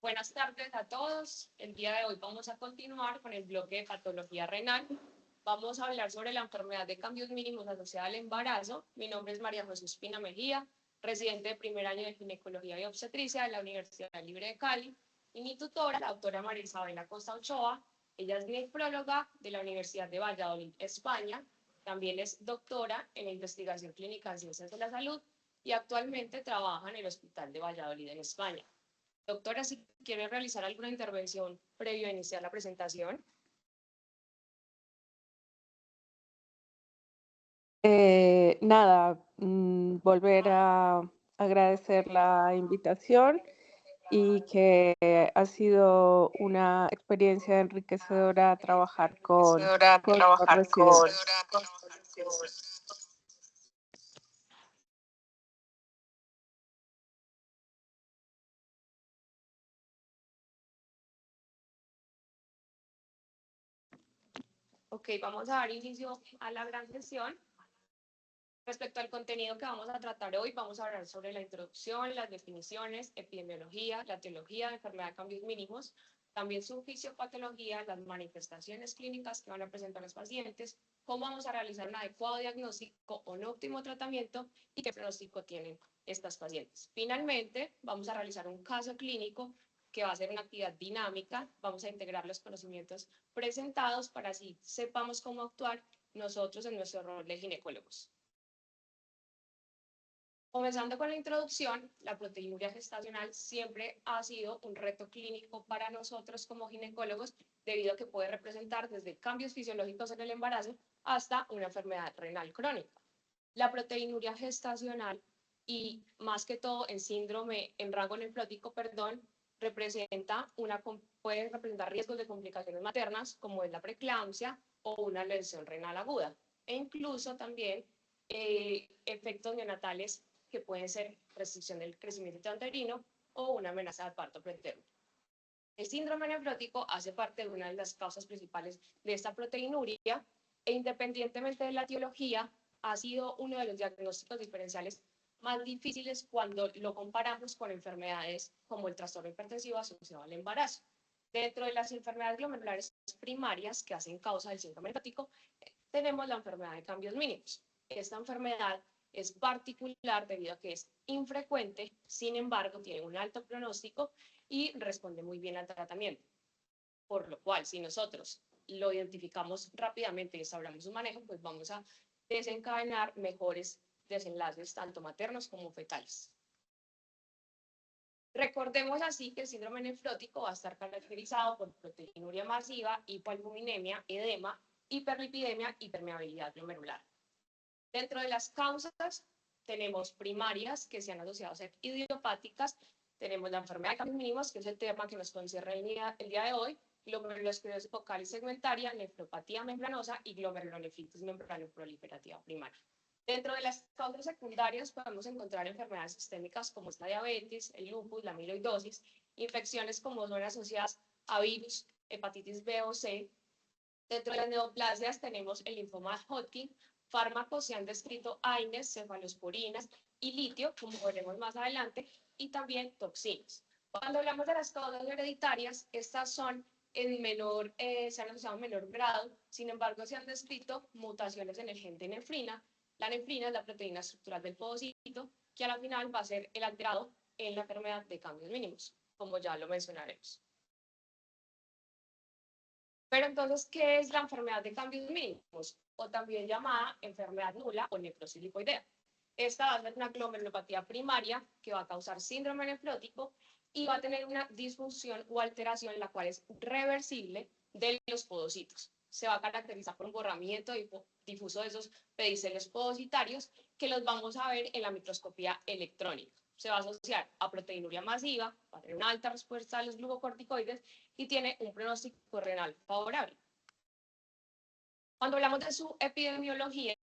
Buenas tardes a todos. El día de hoy vamos a continuar con el bloque de patología renal. Vamos a hablar sobre la enfermedad de cambios mínimos asociada al embarazo. Mi nombre es María José Espina Mejía, residente de primer año de ginecología y obstetricia de la Universidad Libre de Cali. Y mi tutora, la doctora María Isabel Acosta Ochoa. Ella es ginecóloga de la Universidad de Valladolid, España. También es doctora en investigación clínica en ciencias de la salud y actualmente trabaja en el Hospital de Valladolid, en España. Doctora, si quiere realizar alguna intervención previo a iniciar la presentación. Volver a agradecer la invitación y que ha sido una experiencia enriquecedora trabajar con los residentes. Ok, vamos a dar inicio a la gran sesión. Respecto al contenido que vamos a tratar hoy, vamos a hablar sobre la introducción, las definiciones, epidemiología, la etiología de enfermedad de cambios mínimos, también su fisiopatología, las manifestaciones clínicas que van a presentar los pacientes, cómo vamos a realizar un adecuado diagnóstico o un óptimo tratamiento y qué pronóstico tienen estas pacientes. Finalmente, vamos a realizar un caso clínico que va a ser una actividad dinámica. Vamos a integrar los conocimientos presentados para así sepamos cómo actuar nosotros en nuestro rol de ginecólogos. Comenzando con la introducción, la proteinuria gestacional siempre ha sido un reto clínico para nosotros como ginecólogos, debido a que puede representar desde cambios fisiológicos en el embarazo hasta una enfermedad renal crónica. La proteinuria gestacional y más que todo en síndrome en rango nefrótico, puede representar riesgos de complicaciones maternas como es la preeclampsia o una lesión renal aguda, e incluso también efectos neonatales que pueden ser restricción del crecimiento intrauterino o una amenaza de parto preterno. El síndrome nefrótico hace parte de una de las causas principales de esta proteinuria e independientemente de la etiología, ha sido uno de los diagnósticos diferenciales más difíciles cuando lo comparamos con enfermedades como el trastorno hipertensivo asociado al embarazo. Dentro de las enfermedades glomerulares primarias que hacen causa del síndrome nefrótico, tenemos la enfermedad de cambios mínimos. Esta enfermedad es particular debido a que es infrecuente, sin embargo, tiene un alto pronóstico y responde muy bien al tratamiento. Por lo cual, si nosotros lo identificamos rápidamente y establamos un manejo, pues vamos a desencadenar mejores desenlaces, tanto maternos como fetales. Recordemos así que el síndrome nefrótico va a estar caracterizado por proteinuria masiva, hipoalbuminemia, edema, hiperlipidemia y permeabilidad glomerular. Dentro de las causas tenemos primarias que se han asociado a ser idiopáticas, tenemos la enfermedad de cambios mínimos, que es el tema que nos concierne el día de hoy, glomerulosclerosis focal y segmentaria, nefropatía membranosa y glomerulonefritis membranoproliferativa primaria. Dentro de las causas secundarias podemos encontrar enfermedades sistémicas como la diabetes, el lupus, la amiloidosis, infecciones como son asociadas a virus, hepatitis B o C. Dentro de las neoplasias tenemos el linfoma Hodgkin, fármacos se han descrito AINES, cefalosporinas y litio, como veremos más adelante, y también toxinas. Cuando hablamos de las causas hereditarias, estas son se han asociado en menor grado, sin embargo se han descrito mutaciones en el gen de nefrina. La nefrina es la proteína estructural del podocito, que a la final va a ser el alterado en la enfermedad de cambios mínimos, como ya lo mencionaremos. Pero entonces, ¿qué es la enfermedad de cambios mínimos? O también llamada enfermedad nula o necrosis lipoidea. Esta va a ser una glomerulopatía primaria que va a causar síndrome nefrótico y va a tener una disfunción o alteración la cual es reversible de los podocitos. Se va a caracterizar por un borramiento difuso de esos pedicelos podocitarios que los vamos a ver en la microscopía electrónica. Se va a asociar a proteinuria masiva, va a tener una alta respuesta a los glucocorticoides y tiene un pronóstico renal favorable. Cuando hablamos de su epidemiología,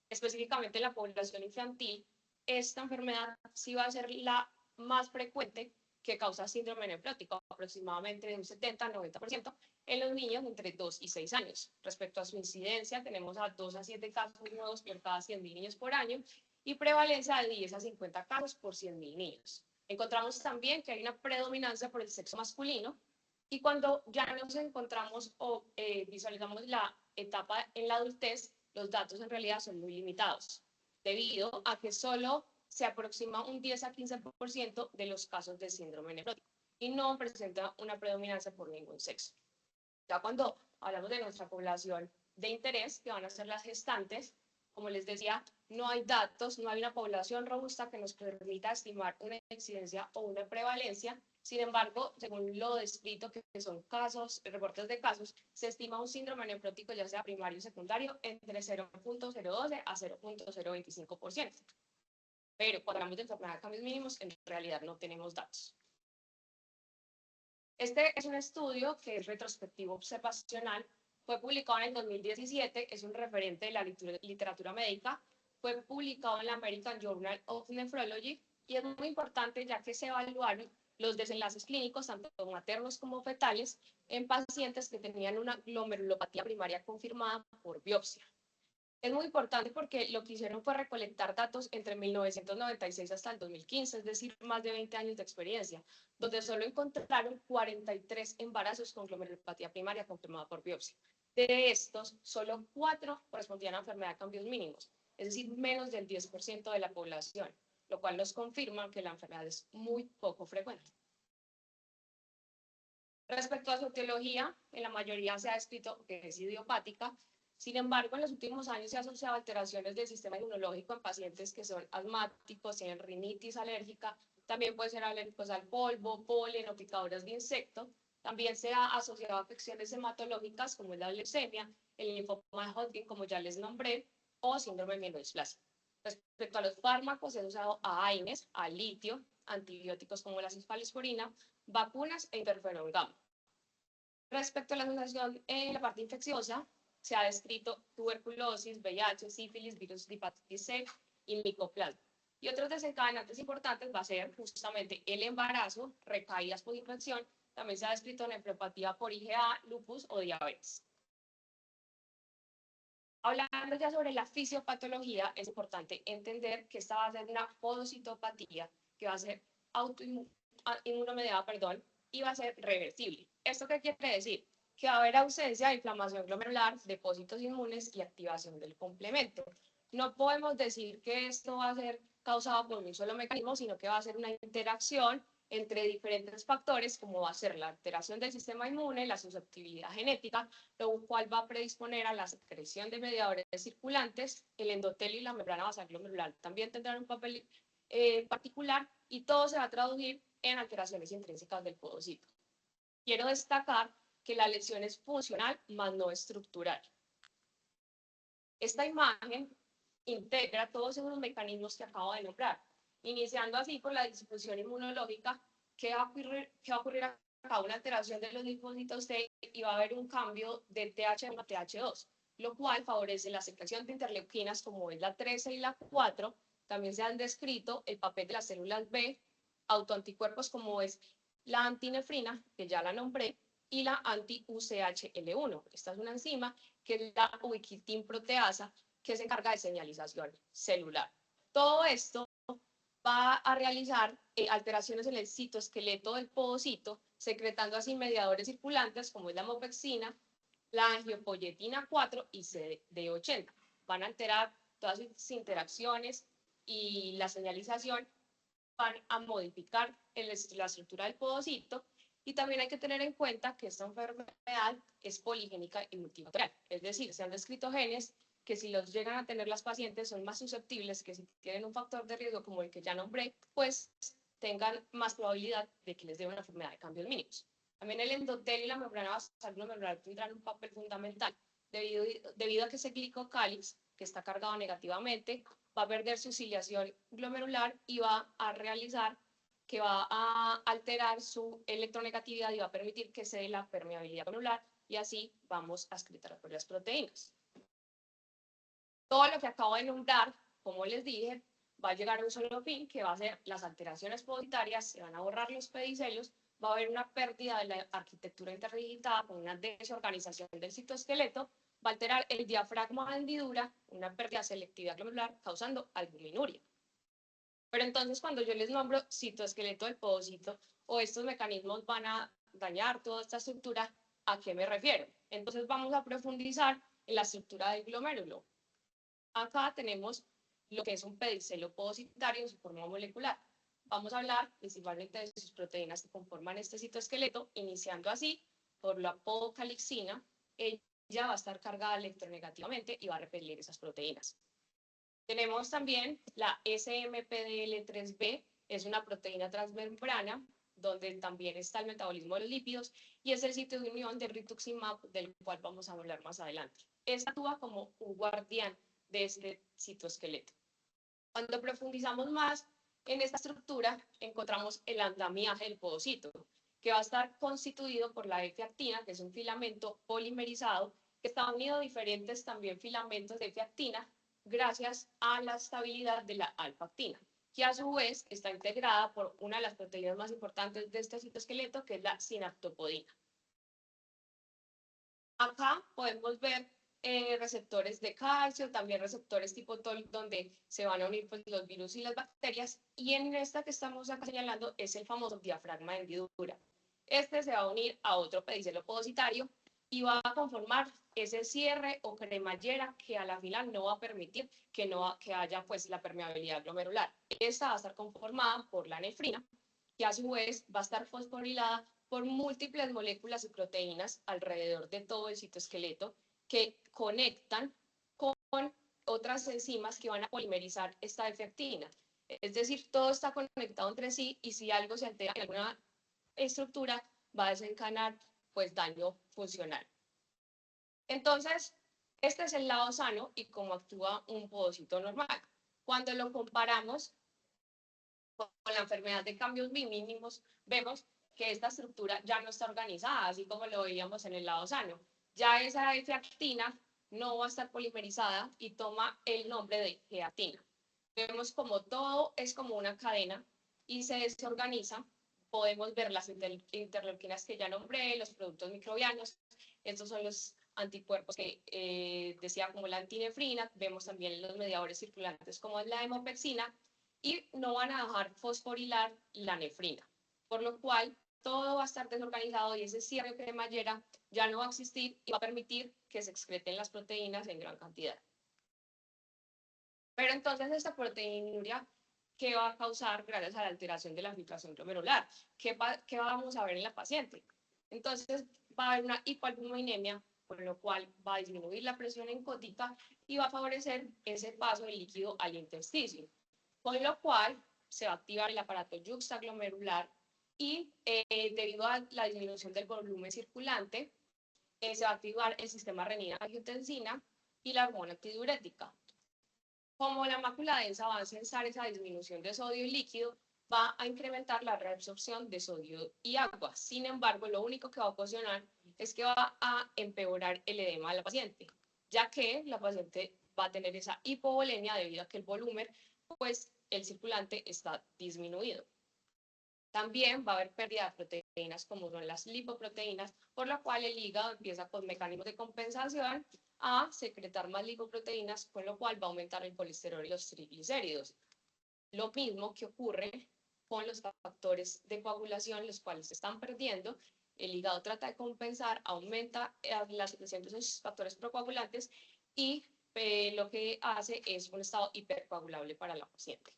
específicamente en la población infantil, esta enfermedad sí va a ser la más frecuente que causa síndrome nefrótico, aproximadamente de un 70-90% en los niños entre 2 y 6 años. Respecto a su incidencia, tenemos a 2 a 7 casos nuevos por cada 100.000 niños por año y prevalencia de 10 a 50 casos por 100.000 niños. Encontramos también que hay una predominancia por el sexo masculino, y cuando ya nos encontramos o visualizamos la etapa en la adultez, los datos en realidad son muy limitados, debido a que solo se aproxima un 10 a 15% de los casos de síndrome nefrótico y no presenta una predominancia por ningún sexo. Ya cuando hablamos de nuestra población de interés, que van a ser las gestantes, como les decía, no hay datos, no hay una población robusta que nos permita estimar una incidencia o una prevalencia. Sin embargo, según lo descrito, que son casos, reportes de casos, se estima un síndrome nefrótico, ya sea primario o secundario, entre 0.012 a 0.025%. Pero cuando hablamos de enfermedad de cambios mínimos, en realidad no tenemos datos. Este es un estudio que es retrospectivo observacional, fue publicado en el 2017, es un referente de la literatura médica, fue publicado en la American Journal of Nephrology y es muy importante ya que se evaluaron los desenlaces clínicos, tanto maternos como fetales, en pacientes que tenían una glomerulopatía primaria confirmada por biopsia. Es muy importante porque lo que hicieron fue recolectar datos entre 1996 hasta el 2015, es decir, más de 20 años de experiencia, donde solo encontraron 43 embarazos con glomerulopatía primaria confirmada por biopsia. De estos, solo 4 correspondían a enfermedad de cambios mínimos, es decir, menos del 10% de la población, lo cual nos confirma que la enfermedad es muy poco frecuente. Respecto a su etiología, en la mayoría se ha descrito que es idiopática. Sin embargo, en los últimos años se ha asociado a alteraciones del sistema inmunológico en pacientes que son asmáticos, tienen rinitis alérgica, también pueden ser alérgicos al polvo, polen o picaduras de insecto. También se ha asociado a afecciones hematológicas como la leucemia, el linfoma de Hodgkin, como ya les nombré, o síndrome mielodisplásico. Respecto a los fármacos, se ha usado a AINES, a litio, antibióticos como la cefalosporina, vacunas e interferón gamma. Respecto a la asociación en la parte infecciosa, se ha descrito tuberculosis, VIH, sífilis, virus de hepatitis C y micoplasma. Y otros desencadenantes importantes va a ser justamente el embarazo, recaídas por infección, también se ha descrito nefropatía por IgA, lupus o diabetes. Hablando ya sobre la fisiopatología, es importante entender que esta va a ser una podocitopatía que va a ser inmunomediada, y va a ser reversible. ¿Esto qué quiere decir? Que va a haber ausencia de inflamación glomerular, depósitos inmunes y activación del complemento. No podemos decir que esto va a ser causado por un solo mecanismo, sino que va a ser una interacción entre diferentes factores, como va a ser la alteración del sistema inmune, la susceptibilidad genética, lo cual va a predisponer a la secreción de mediadores circulantes, el endotelio y la membrana basal glomerular también tendrán un papel particular, y todo se va a traducir en alteraciones intrínsecas del podocito. Quiero destacar que la lesión es funcional, más no estructural. Esta imagen integra todos esos mecanismos que acabo de nombrar, iniciando así con la disfunción inmunológica, que va a ocurrir acá una alteración de los linfocitos T y va a haber un cambio de TH1 a TH2, lo cual favorece la secreción de interleuquinas como es la 13 y la 4. También se han descrito el papel de las células B, autoanticuerpos como es la antinefrina, que ya la nombré, y la anti-UCHL1. Esta es una enzima que es la ubiquitin proteasa, que se encarga de señalización celular. Todo esto va a realizar alteraciones en el citoesqueleto del podocito, secretando así mediadores circulantes como es la mopexina, la angiopoyetina 4 y CD80. Van a alterar todas sus interacciones y la señalización, van a modificar la estructura del podocito. Y también hay que tener en cuenta que esta enfermedad es poligénica y multifactorial, es decir, se han descrito genes que si los llegan a tener las pacientes son más susceptibles, que si tienen un factor de riesgo como el que ya nombré, pues tengan más probabilidad de que les dé una enfermedad de cambios mínimos. También el endotelio y la membrana basal glomerular tendrán un papel fundamental, debido a que ese glicocálix, que está cargado negativamente, va a perder su ciliación glomerular y va a realizar que va a alterar su electronegatividad y va a permitir que se dé la permeabilidad glomerular, y así vamos a excretar las proteínas. Todo lo que acabo de nombrar, como les dije, va a llegar a un solo fin, que va a ser las alteraciones poditarias, se van a borrar los pedicelios, va a haber una pérdida de la arquitectura interdigitada con una desorganización del citoesqueleto, va a alterar el diafragma de hendidura, una pérdida de selectividad glomerular, causando albuminuria. Pero entonces cuando yo les nombro citoesqueleto del podocito o estos mecanismos van a dañar toda esta estructura, ¿a qué me refiero? Entonces vamos a profundizar en la estructura del glomérulo. Acá tenemos lo que es un pedicelo podocitario en su forma molecular. Vamos a hablar principalmente de sus proteínas que conforman este citoesqueleto, iniciando así por la podocalixina. Ella va a estar cargada electronegativamente y va a repeler esas proteínas. Tenemos también la SMPDL3B, es una proteína transmembrana, donde también está el metabolismo de los lípidos, y es el sitio de unión del rituximab, del cual vamos a hablar más adelante. Esta actúa como un guardián de este citoesqueleto. Cuando profundizamos más en esta estructura, encontramos el andamiaje del podocito, que va a estar constituido por la F-actina, que es un filamento polimerizado, que está unido a diferentes también filamentos de F-actina, gracias a la estabilidad de la alfa-actina, que a su vez está integrada por una de las proteínas más importantes de este citoesqueleto, que es la sinaptopodina. Acá podemos ver receptores de calcio, también receptores tipo TOL, donde se van a unir pues, los virus y las bacterias, y en esta que estamos acá señalando es el famoso diafragma de hendidura. Este se va a unir a otro pedicelo podocitario y va a conformar ese cierre o cremallera que a la final no va a permitir que haya pues la permeabilidad glomerular. Esta va a estar conformada por la nefrina, que a su vez va a estar fosforilada por múltiples moléculas y proteínas alrededor de todo el citoesqueleto que conectan con otras enzimas que van a polimerizar esta F-actina. Es decir, todo está conectado entre sí y si algo se altera en alguna estructura va a desencadenar pues daño funcional. Entonces, este es el lado sano y cómo actúa un podocito normal. Cuando lo comparamos con la enfermedad de cambios mínimos, vemos que esta estructura ya no está organizada, así como lo veíamos en el lado sano. Ya esa F-actina no va a estar polimerizada y toma el nombre de G-actina. Vemos como todo es como una cadena y se desorganiza. Podemos ver las interleuquinas que ya nombré, los productos microbianos. Estos son los anticuerpos que decía como la antinefrina. Vemos también los mediadores circulantes como es la hemopexina y no van a dejar fosforilar la nefrina, por lo cual todo va a estar desorganizado y ese cierre de cremallera ya no va a existir y va a permitir que se excreten las proteínas en gran cantidad. Pero entonces esta proteinuria, ¿qué va a causar gracias a la alteración de la filtración glomerular? ¿Qué vamos a ver en la paciente? Entonces va a haber una hipoalbuminemia, con lo cual va a disminuir la presión encótica y va a favorecer ese paso del líquido al intersticio, con lo cual se va a activar el aparato yuxtaglomerular y debido a la disminución del volumen circulante, se va a activar el sistema renina-angiotensina y la hormona antidiurética. Como la mácula densa va a censar esa disminución de sodio y líquido, va a incrementar la reabsorción de sodio y agua. Sin embargo, lo único que va a ocasionar es que va a empeorar el edema de la paciente, ya que la paciente va a tener esa hipovolemia debido a que el volumen, pues el circulante está disminuido. También va a haber pérdida de proteínas como son las lipoproteínas, por lo cual el hígado empieza con mecanismos de compensación a secretar más lipoproteínas, con lo cual va a aumentar el colesterol y los triglicéridos. Lo mismo que ocurre con los factores de coagulación, los cuales se están perdiendo. El hígado trata de compensar, aumenta la secreción de esos factores procoagulantes y lo que hace es un estado hipercoagulable para la paciente.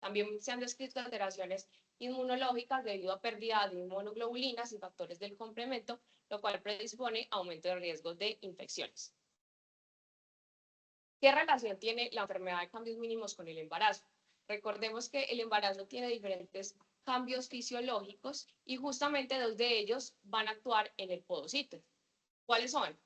También se han descrito alteraciones inmunológicas debido a pérdida de inmunoglobulinas y factores del complemento, lo cual predispone a aumento de riesgos de infecciones. ¿Qué relación tiene la enfermedad de cambios mínimos con el embarazo? Recordemos que el embarazo tiene diferentes cambios fisiológicos y justamente dos de ellos van a actuar en el podocito. ¿Cuáles son?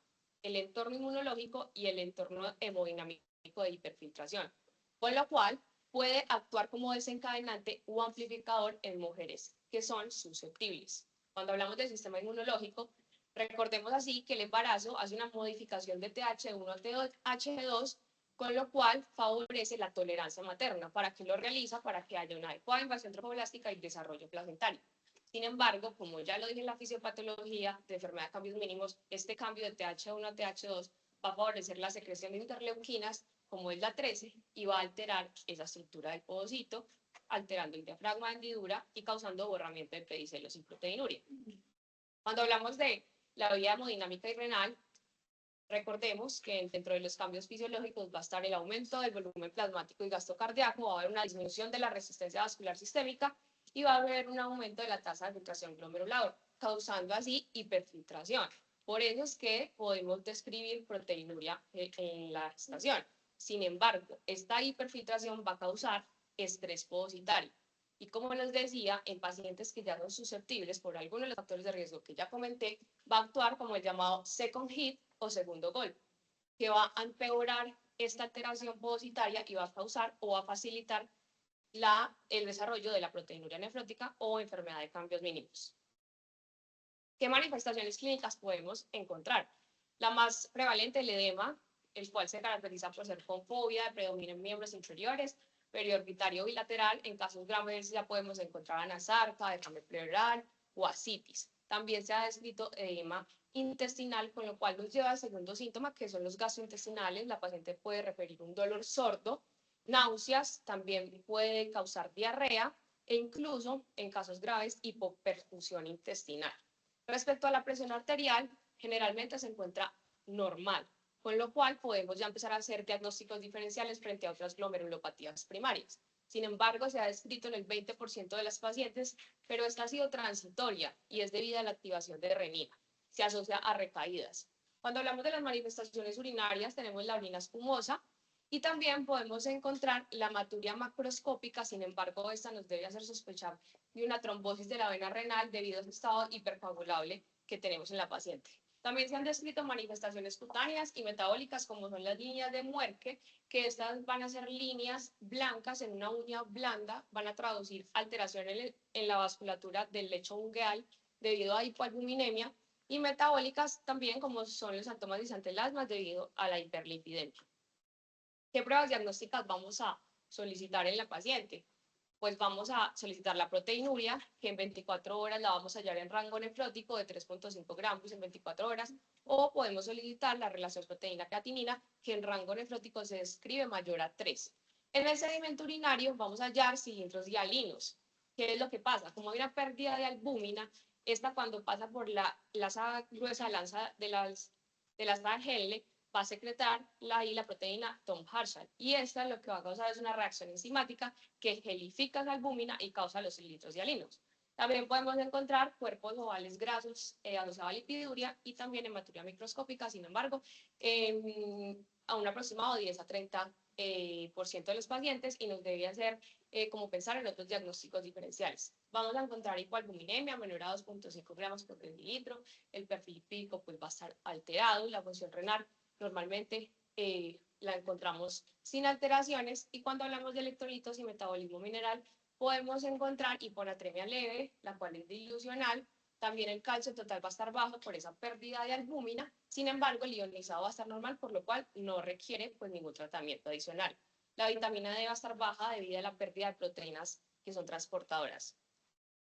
El entorno inmunológico y el entorno hemodinámico de hiperfiltración, con lo cual puede actuar como desencadenante o amplificador en mujeres que son susceptibles. Cuando hablamos del sistema inmunológico, recordemos así que el embarazo hace una modificación de TH1 a TH2, con lo cual favorece la tolerancia materna. ¿Para qué lo realiza? Para que haya una adecuada invasión trofoblástica y desarrollo placentario. Sin embargo, como ya lo dije en la fisiopatología de enfermedad de cambios mínimos, este cambio de TH1 a TH2 va a favorecer la secreción de interleuquinas, como es la 13, y va a alterar esa estructura del podocito, alterando el diafragma de hendidura y causando borramiento de pedicelos y proteinuria. Cuando hablamos de la vía hemodinámica y renal, recordemos que dentro de los cambios fisiológicos va a estar el aumento del volumen plasmático y gasto cardíaco, va a haber una disminución de la resistencia vascular sistémica y va a haber un aumento de la tasa de filtración glomerular, causando así hiperfiltración. Por eso es que podemos describir proteinuria en la gestación. Sin embargo, esta hiperfiltración va a causar estrés podocitario. Y como les decía, en pacientes que ya son susceptibles por algunos de los factores de riesgo que ya comenté, va a actuar como el llamado second hit o segundo golpe, que va a empeorar esta alteración podocitaria y va a causar o va a facilitar el desarrollo de la proteinuria nefrótica o enfermedad de cambios mínimos. ¿Qué manifestaciones clínicas podemos encontrar? La más prevalente, el edema, el cual se caracteriza por ser con fobia, predomina en miembros inferiores, periorbitario bilateral. En casos graves ya podemos encontrar anasarca, derrame pleural o ascitis. También se ha descrito edema intestinal, con lo cual nos lleva al segundo síntoma, que son los gastrointestinales. La paciente puede referir un dolor sordo, náuseas, también puede causar diarrea e incluso, en casos graves, hipoperfusión intestinal. Respecto a la presión arterial, generalmente se encuentra normal, con lo cual podemos ya empezar a hacer diagnósticos diferenciales frente a otras glomerulopatías primarias. Sin embargo, se ha descrito en el 20% de las pacientes, pero esta ha sido transitoria y es debido a la activación de renina. Se asocia a recaídas. Cuando hablamos de las manifestaciones urinarias, tenemos la orina espumosa y también podemos encontrar la hematuria macroscópica. Sin embargo, esta nos debe hacer sospechar de una trombosis de la vena renal debido a ese estado hipercoagulable que tenemos en la paciente. También se han descrito manifestaciones cutáneas y metabólicas, como son las líneas de Muerke, que estas van a ser líneas blancas en una uña blanda, van a traducir alteración en la vasculatura del lecho ungueal debido a hipoalbuminemia, y metabólicas también, como son los síntomas de asma debido a la hiperlipidemia. ¿Qué pruebas diagnósticas vamos a solicitar en la paciente? Pues vamos a solicitar la proteinuria, que en 24 horas la vamos a hallar en rango nefrótico de 3.5 gramos en 24 horas, o podemos solicitar la relación proteína-creatinina, que en rango nefrótico se describe mayor a 3. En el sedimento urinario vamos a hallar cilindros hialinos. ¿Qué es lo que pasa? Como hay una pérdida de albúmina, esta cuando pasa por la gruesa lanza de las Henle, va a secretar la proteína Tom Harshal, y esta lo que va a causar es una reacción enzimática que gelifica la albúmina y causa los cilindros hialinos. También podemos encontrar cuerpos ovales grasos asociados a lipiduria y también hematuria microscópica. Sin embargo, a un aproximado 10 a 30% de los pacientes, y nos debe hacer como pensar en otros diagnósticos diferenciales. Vamos a encontrar hipoalbuminemia menor a 2.5 gramos por decilitro, el perfil lipídico pues va a estar alterado, la función renal normalmente la encontramos sin alteraciones, y cuando hablamos de electrolitos y metabolismo mineral podemos encontrar hiponatremia leve, la cual es dilucional. También el calcio total va a estar bajo por esa pérdida de albúmina. Sin embargo, el ionizado va a estar normal, por lo cual no requiere pues ningún tratamiento adicional. La vitamina D va a estar baja debido a la pérdida de proteínas que son transportadoras.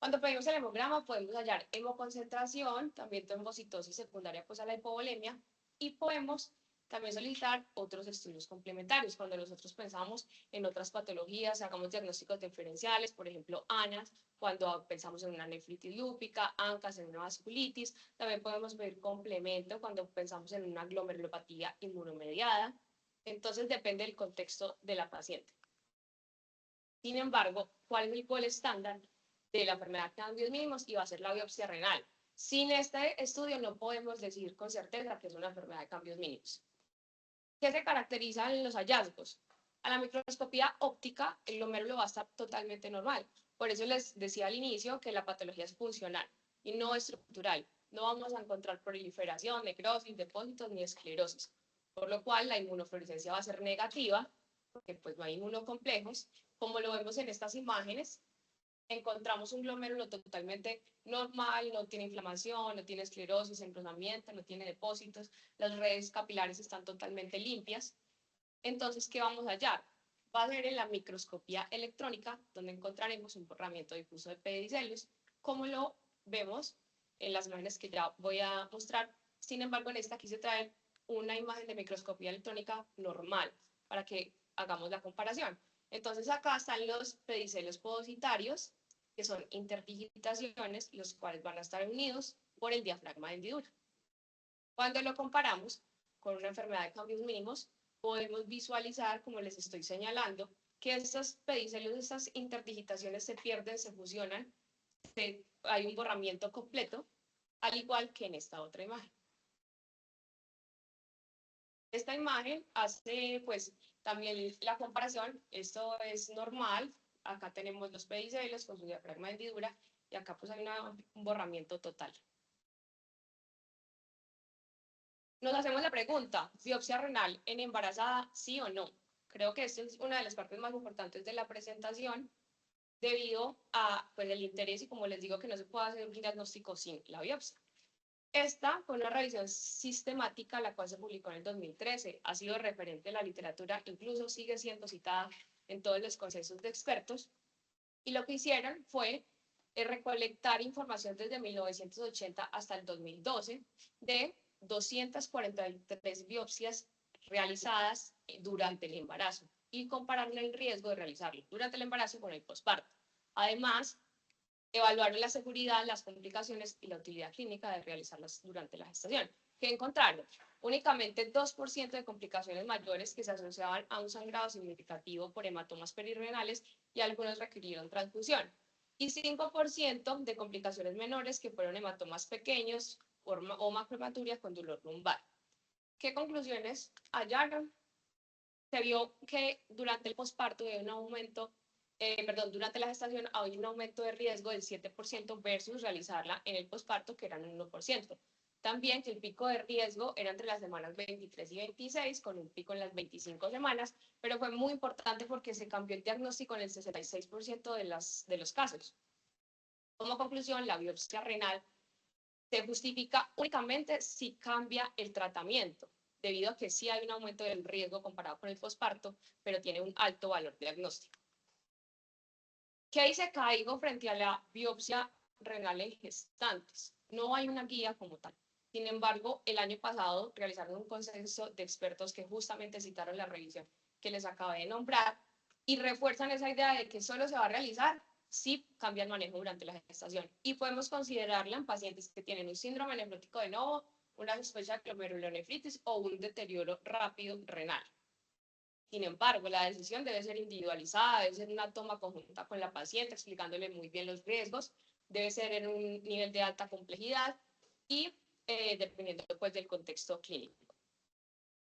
Cuando pedimos el hemograma podemos hallar hemoconcentración, también trombocitosis secundaria pues a la hipovolemia, y podemos también solicitar otros estudios complementarios. Cuando nosotros pensamos en otras patologías, hagamos diagnósticos diferenciales, por ejemplo, ANAS, cuando pensamos en una nefritis lúpica, ANCAS en una vasculitis, también podemos pedir complemento cuando pensamos en una glomerulopatía inmunomediada. Entonces depende del contexto de la paciente. Sin embargo, ¿cuál es el gol estándar de la enfermedad de cambios mínimos? Y va a ser la biopsia renal. Sin este estudio no podemos decir con certeza que es una enfermedad de cambios mínimos. ¿Qué se caracteriza en los hallazgos? A la microscopía óptica, el glomérulo va a estar totalmente normal. Por eso les decía al inicio que la patología es funcional y no estructural. No vamos a encontrar proliferación, necrosis, depósitos ni esclerosis. Por lo cual la inmunofluorescencia va a ser negativa, porque pues no hay inmunocomplejos. Como lo vemos en estas imágenes, encontramos un glomérulo totalmente normal, no tiene inflamación, no tiene esclerosis, engrosamiento, no tiene depósitos, las redes capilares están totalmente limpias. Entonces, ¿qué vamos a hallar? Va a ser en la microscopía electrónica, donde encontraremos un borramiento difuso de pedicelios, como lo vemos en las imágenes que ya voy a mostrar. Sin embargo, en esta aquí se trae una imagen de microscopía electrónica normal. para que hagamos la comparación. Entonces acá están los pedicelios podocitarios, que son interdigitaciones, los cuales van a estar unidos por el diafragma de hendidura. Cuando lo comparamos con una enfermedad de cambios mínimos, podemos visualizar, como les estoy señalando, que estos pedicelios, estas interdigitaciones se pierden, se fusionan, hay un borramiento completo, al igual que en esta otra imagen. Esta imagen hace pues también la comparación, esto es normal, acá tenemos los pedicelios con su diafragma de hendidura y acá pues hay un borramiento total. Nos hacemos la pregunta, ¿biopsia renal en embarazada, sí o no? Creo que esta es una de las partes más importantes de la presentación, debido a pues, el interés y como les digo que no se puede hacer un diagnóstico sin la biopsia. Esta fue una revisión sistemática, la cual se publicó en el 2013, ha sido referente en la literatura, incluso sigue siendo citada en todos los consensos de expertos, y lo que hicieron fue recolectar información desde 1980 hasta el 2012 de 243 biopsias realizadas durante el embarazo y comparar el riesgo de realizarlo durante el embarazo con el posparto. Además, evaluaron la seguridad, las complicaciones y la utilidad clínica de realizarlas durante la gestación. ¿Qué encontraron? Únicamente 2% de complicaciones mayores que se asociaban a un sangrado significativo por hematomas perirenales y algunos requirieron transfusión. Y 5% de complicaciones menores que fueron hematomas pequeños o macromaturia con dolor lumbar. ¿Qué conclusiones hallaron? Se vio que durante el posparto había un aumento, durante la gestación había un aumento de riesgo del 7% versus realizarla en el posparto, que eran un 1%. También que el pico de riesgo era entre las semanas 23 y 26, con un pico en las 25 semanas, pero fue muy importante porque se cambió el diagnóstico en el 66% de los casos. Como conclusión, la biopsia renal se justifica únicamente si cambia el tratamiento, debido a que sí hay un aumento del riesgo comparado con el posparto, pero tiene un alto valor diagnóstico. ¿Qué dice CAIGO frente a la biopsia renal en gestantes? No hay una guía como tal. Sin embargo, el año pasado realizaron un consenso de expertos que justamente citaron la revisión que les acabé de nombrar y refuerzan esa idea de que solo se va a realizar si cambia el manejo durante la gestación. Y podemos considerarla en pacientes que tienen un síndrome nefrótico de novo, una sospecha de glomerulonefritis o un deterioro rápido renal. Sin embargo, la decisión debe ser individualizada, debe ser una toma conjunta con la paciente, explicándole muy bien los riesgos, debe ser en un nivel de alta complejidad y dependiendo pues, del contexto clínico.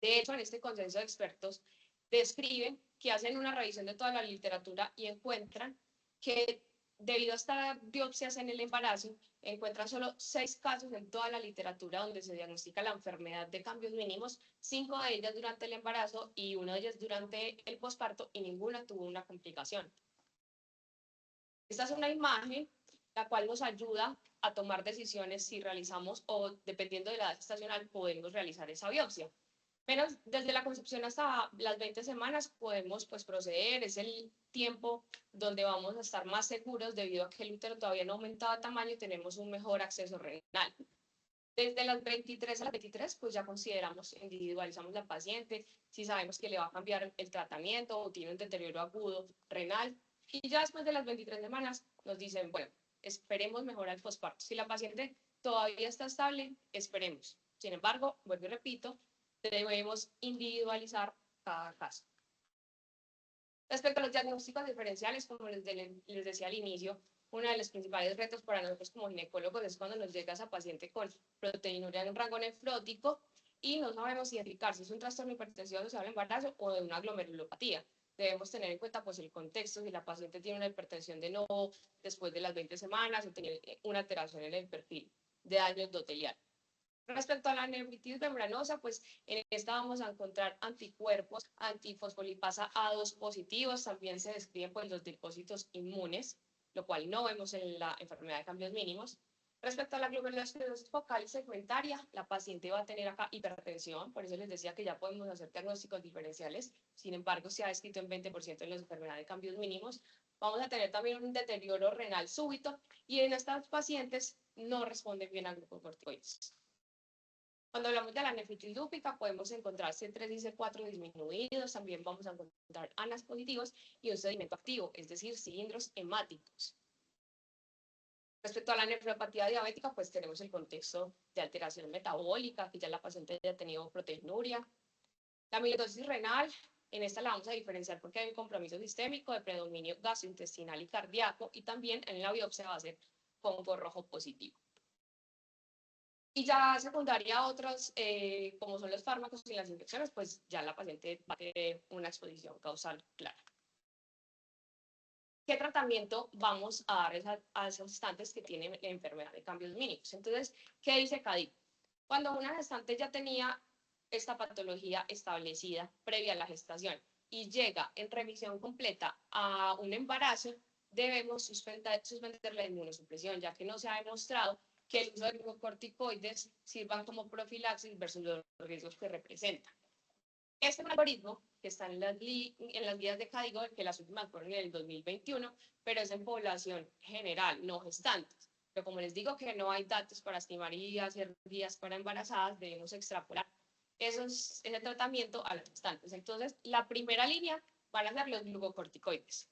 De hecho, en este consenso de expertos describen que hacen una revisión de toda la literatura y encuentran que debido a estas biopsias en el embarazo, encuentran solo 6 casos en toda la literatura donde se diagnostica la enfermedad de cambios mínimos, 5 de ellas durante el embarazo y 1 de ellas durante el posparto y ninguna tuvo una complicación. Esta es una imagen la cual nos ayuda a tomar decisiones si realizamos o dependiendo de la edad gestacional podemos realizar esa biopsia. Pero desde la concepción hasta las 20 semanas podemos pues proceder, es el tiempo donde vamos a estar más seguros debido a que el útero todavía no ha aumentado de tamaño y tenemos un mejor acceso renal. Desde las 23 a las 23 pues ya consideramos, individualizamos la paciente, si sabemos que le va a cambiar el tratamiento o tiene un deterioro agudo renal y ya después de las 23 semanas nos dicen, bueno, esperemos mejorar el posparto. Si la paciente todavía está estable, esperemos. Sin embargo, vuelvo y repito, debemos individualizar cada caso. Respecto a los diagnósticos diferenciales, como les decía al inicio, uno de los principales retos para nosotros como ginecólogos es cuando nos llega esa paciente con proteinuria en un rango nefrótico y no sabemos identificar si es un trastorno hipertensivo asociado al embarazo o de una glomerulopatía. Debemos tener en cuenta pues, el contexto, si la paciente tiene una hipertensión de novo después de las 20 semanas o tiene una alteración en el perfil de daño endotelial. Respecto a la nefritis membranosa, pues en esta vamos a encontrar anticuerpos antifosfolipasa A2 positivos, también se describen pues, los depósitos inmunes, lo cual no vemos en la enfermedad de cambios mínimos. Respecto a la glomerulosclerosis focal segmentaria, la paciente va a tener acá hipertensión, por eso les decía que ya podemos hacer diagnósticos diferenciales, sin embargo se ha descrito en 20% en las enfermedades de cambios mínimos. Vamos a tener también un deterioro renal súbito y en estas pacientes no responden bien a glucocorticoides. Cuando hablamos de la nefritis lúpica, podemos encontrar C3 y C4 disminuidos, también vamos a encontrar ANAS positivos y un sedimento activo, es decir, cilindros hemáticos. Respecto a la nefropatía diabética, pues tenemos el contexto de alteración metabólica, que ya la paciente haya tenido proteinuria. La amiloidosis renal, en esta la vamos a diferenciar porque hay un compromiso sistémico de predominio gastrointestinal y cardíaco, y también en la biopsia va a ser Congo rojo positivo. Y ya secundaria a otros, como son los fármacos y las infecciones, pues ya la paciente va a tener una exposición causal clara. ¿Qué tratamiento vamos a dar a esos gestantes que tienen la enfermedad de cambios mínimos? Entonces, ¿qué dice CADIP? Cuando una gestante ya tenía esta patología establecida previa a la gestación y llega en remisión completa a un embarazo, debemos suspender la inmunosupresión, ya que no se ha demostrado que el uso de glucocorticoides sirvan como profilaxis versus los riesgos que representan. Este es un algoritmo que está en las guías de CADIGO, que las últimas fueron en el 2021, pero es en población general, no gestantes. Pero como les digo que no hay datos para estimar y hacer guías para embarazadas, debemos extrapolar ese tratamiento a las gestantes. Entonces, la primera línea van a ser los glucocorticoides.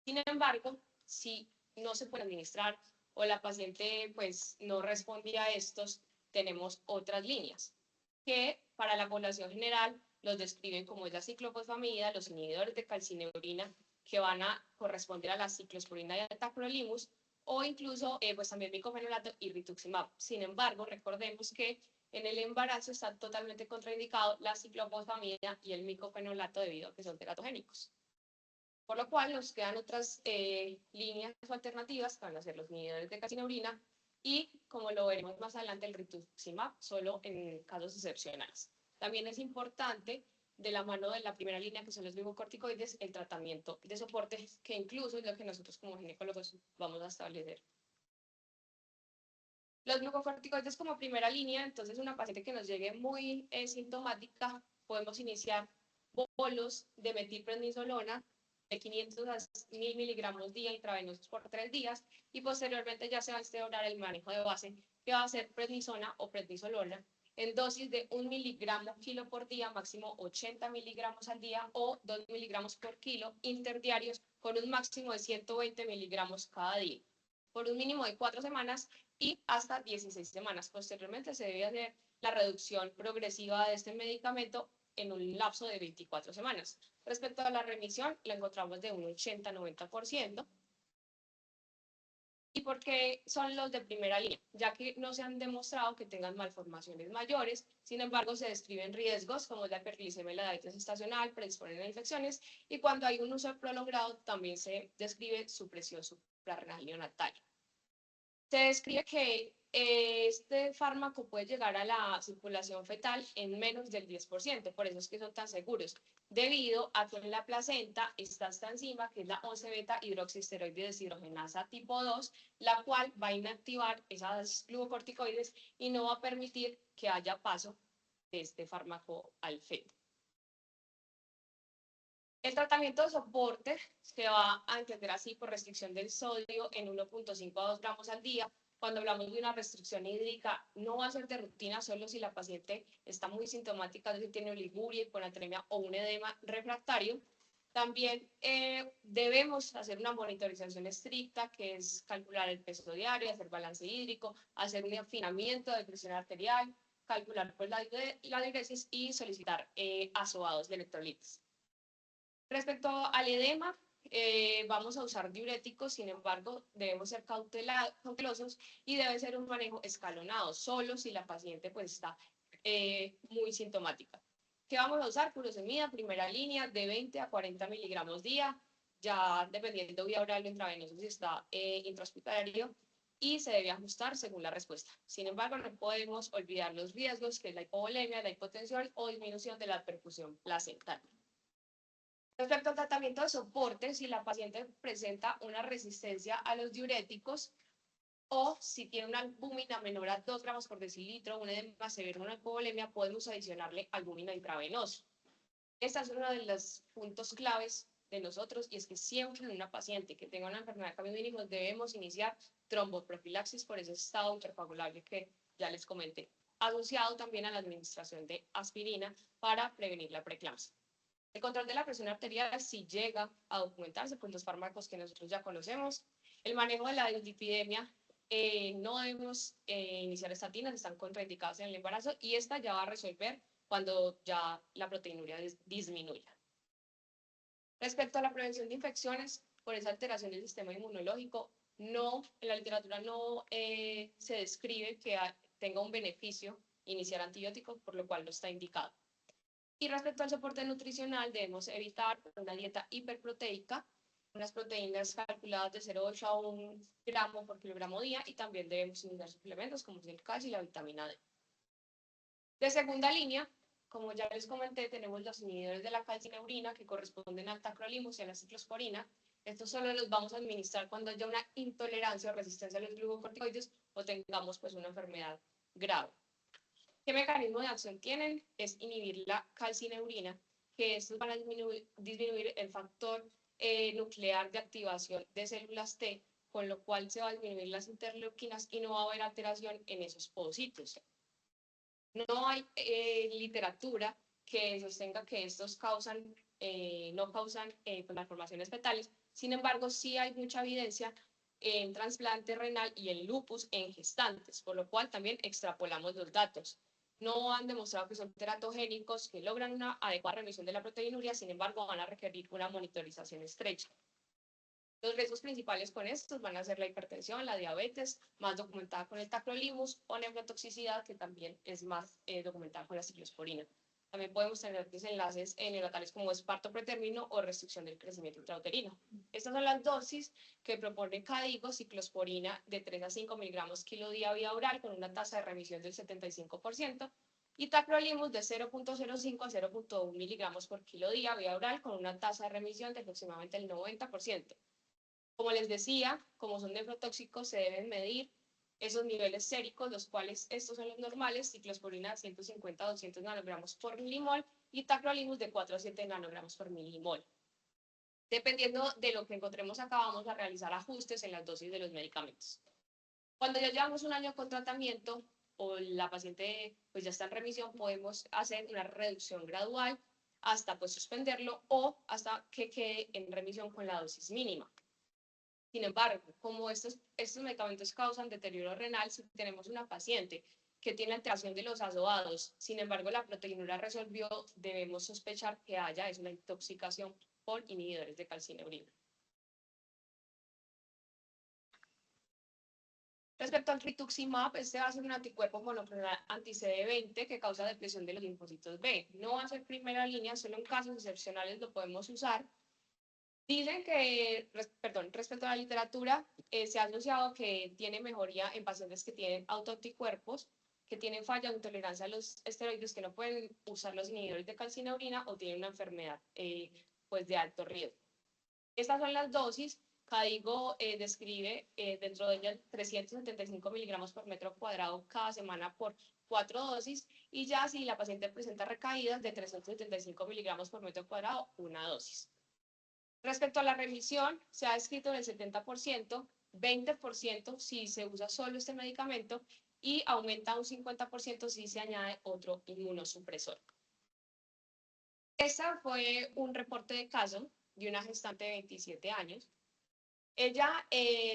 Sin embargo, si no se puede administrar o la paciente pues no responde a estos, tenemos otras líneas que para la población general los describen como es la ciclofosfamida, los inhibidores de calcineurina que van a corresponder a la ciclosporina y al tacrolimus, o incluso pues también micofenolato y rituximab. Sin embargo, recordemos que en el embarazo está totalmente contraindicado la ciclofosfamida y el micofenolato debido a que son teratogénicos. Por lo cual nos quedan otras líneas o alternativas que van a ser los inhibidores de calcineurina y, como lo veremos más adelante, el rituximab, solo en casos excepcionales. También es importante, de la mano de la primera línea, que son los glucocorticoides, el tratamiento de soporte, que incluso es lo que nosotros como ginecólogos vamos a establecer. Los glucocorticoides como primera línea, entonces una paciente que nos llegue muy sintomática, podemos iniciar bolos de metilprednisolona de 500 a 1000 miligramos día intravenosos por 3 días, y posteriormente ya se va a instaurar el manejo de base, que va a ser prednisona o prednisolona en dosis de 1 miligramo kilo por día, máximo 80 miligramos al día, o 2 miligramos por kilo interdiarios, con un máximo de 120 miligramos cada día, por un mínimo de 4 semanas y hasta 16 semanas. Posteriormente se debe hacer la reducción progresiva de este medicamento en un lapso de 24 semanas. Respecto a la remisión, la encontramos de un 80-90%. ¿Y por qué son los de primera línea? Ya que no se han demostrado que tengan malformaciones mayores, sin embargo se describen riesgos como la hiperglicemia y la diabetes estacional, predisponen a infecciones, y cuando hay un uso prolongado también se describe su presión suprarrenal neonatal. Se describe que este fármaco puede llegar a la circulación fetal en menos del 10%, por eso es que son tan seguros, debido a que en la placenta está esta enzima, que es la 11-beta hidroxisteroide deshidrogenasa tipo 2, la cual va a inactivar esas glucocorticoides y no va a permitir que haya paso de este fármaco al feto. El tratamiento de soporte se va a entender así por restricción del sodio en 1.5 a 2 gramos al día. Cuando hablamos de una restricción hídrica, no va a ser de rutina solo si la paciente está muy sintomática, es decir, tiene oliguria, hiponatremia o un edema refractario. También debemos hacer una monitorización estricta, que es calcular el peso diario, hacer balance hídrico, hacer un afinamiento de presión arterial, calcular pues, la diuresis y solicitar asobados de electrolitos. Respecto al edema, vamos a usar diuréticos, sin embargo, debemos ser cautelosos y debe ser un manejo escalonado, solo si la paciente pues, está muy sintomática. ¿Qué vamos a usar? Furosemida, primera línea, de 20 a 40 miligramos día, ya dependiendo vía oral o intravenoso si está intrahospitalario, y se debe ajustar según la respuesta. Sin embargo, no podemos olvidar los riesgos, que es la hipovolemia, la hipotensión o disminución de la perfusión placental. Respecto al tratamiento de soporte, si la paciente presenta una resistencia a los diuréticos o si tiene una albúmina menor a 2 gramos por decilitro, un edema severo, una hipovolemia, podemos adicionarle albúmina intravenosa. Este es uno de los puntos claves de nosotros, y es que siempre en una paciente que tenga una enfermedad de cambios mínimos debemos iniciar tromboprofilaxis por ese estado hipercoagulable que ya les comenté. asociado también a la administración de aspirina para prevenir la preeclampsia. El control de la presión arterial, si llega a documentarse, pues los fármacos que nosotros ya conocemos. El manejo de la dislipidemia, no debemos iniciar estatinas, están contraindicadas en el embarazo y esta ya va a resolver cuando ya la proteinuria disminuya. Respecto a la prevención de infecciones por esa alteración del sistema inmunológico, no, en la literatura no se describe que tenga un beneficio iniciar antibióticos, por lo cual no está indicado. Y respecto al soporte nutricional, debemos evitar una dieta hiperproteica, unas proteínas calculadas de 0,8 a 1 gramo por kilogramo día, y también debemos iniciar suplementos como el calcio y la vitamina D. De segunda línea, como ya les comenté, tenemos los inhibidores de la calcineurina que corresponden al tacrolimus y a la ciclosporina. Estos solo los vamos a administrar cuando haya una intolerancia o resistencia a los glucocorticoides o tengamos pues una enfermedad grave. ¿Qué mecanismo de acción tienen? Es inhibir la calcineurina, que estos van a disminuir el factor nuclear de activación de células T, con lo cual se va a disminuir las interleuquinas y no va a haber alteración en esos povocitos. No hay literatura que sostenga que estos no causan malformaciones fetales. Sin embargo, sí hay mucha evidencia en trasplante renal y en lupus en gestantes, por lo cual también extrapolamos los datos. No han demostrado que son teratogénicos, que logran una adecuada remisión de la proteinuria, sin embargo, van a requerir una monitorización estrecha. Los riesgos principales con estos van a ser la hipertensión, la diabetes, más documentada con el tacrolimus, o nefrotoxicidad, que también es más documentada con la ciclosporina. También podemos tener desenlaces neonatales como esparto pretérmino o restricción del crecimiento intrauterino. Estas son las dosis que propone CADIGO, ciclosporina de 3 a 5 miligramos kilo día vía oral con una tasa de remisión del 75%, y tacrolimus de 0,05 a 0,1 miligramos por kilo día vía oral con una tasa de remisión de aproximadamente el 90%. Como les decía, como son nefrotóxicos, se deben medir esos niveles séricos, los cuales estos son los normales: ciclosporina 150 a 200 nanogramos por milimol y tacrolimus de 4 a 7 nanogramos por milimol. Dependiendo de lo que encontremos acá, vamos a realizar ajustes en las dosis de los medicamentos. Cuando ya llevamos un año con tratamiento o la paciente pues ya está en remisión, podemos hacer una reducción gradual hasta pues suspenderlo o hasta que quede en remisión con la dosis mínima. Sin embargo, como estos medicamentos causan deterioro renal, si tenemos una paciente que tiene alteración de los azoados, sin embargo la proteinuria resolvió, debemos sospechar que haya una intoxicación por inhibidores de calcineurina. Respecto al rituximab, este va a ser un anticuerpo monoclonal anti-CD20 que causa depresión de los linfocitos B. No va a ser primera línea, solo en casos excepcionales lo podemos usar. Dicen que, respecto a la literatura, se ha asociado que tiene mejoría en pacientes que tienen autoanticuerpos, que tienen falla o intolerancia a los esteroides, que no pueden usar los inhibidores de calcineurina o tienen una enfermedad pues de alto riesgo. Estas son las dosis. CADIGO describe dentro de ellas 375 miligramos por metro cuadrado cada semana por 4 dosis, y ya si la paciente presenta recaídas, de 375 miligramos por metro cuadrado, una dosis. Respecto a la remisión, se ha descrito en el 70%, 20% si se usa solo este medicamento y aumenta un 50% si se añade otro inmunosupresor. Este fue un reporte de caso de una gestante de 27 años. Ella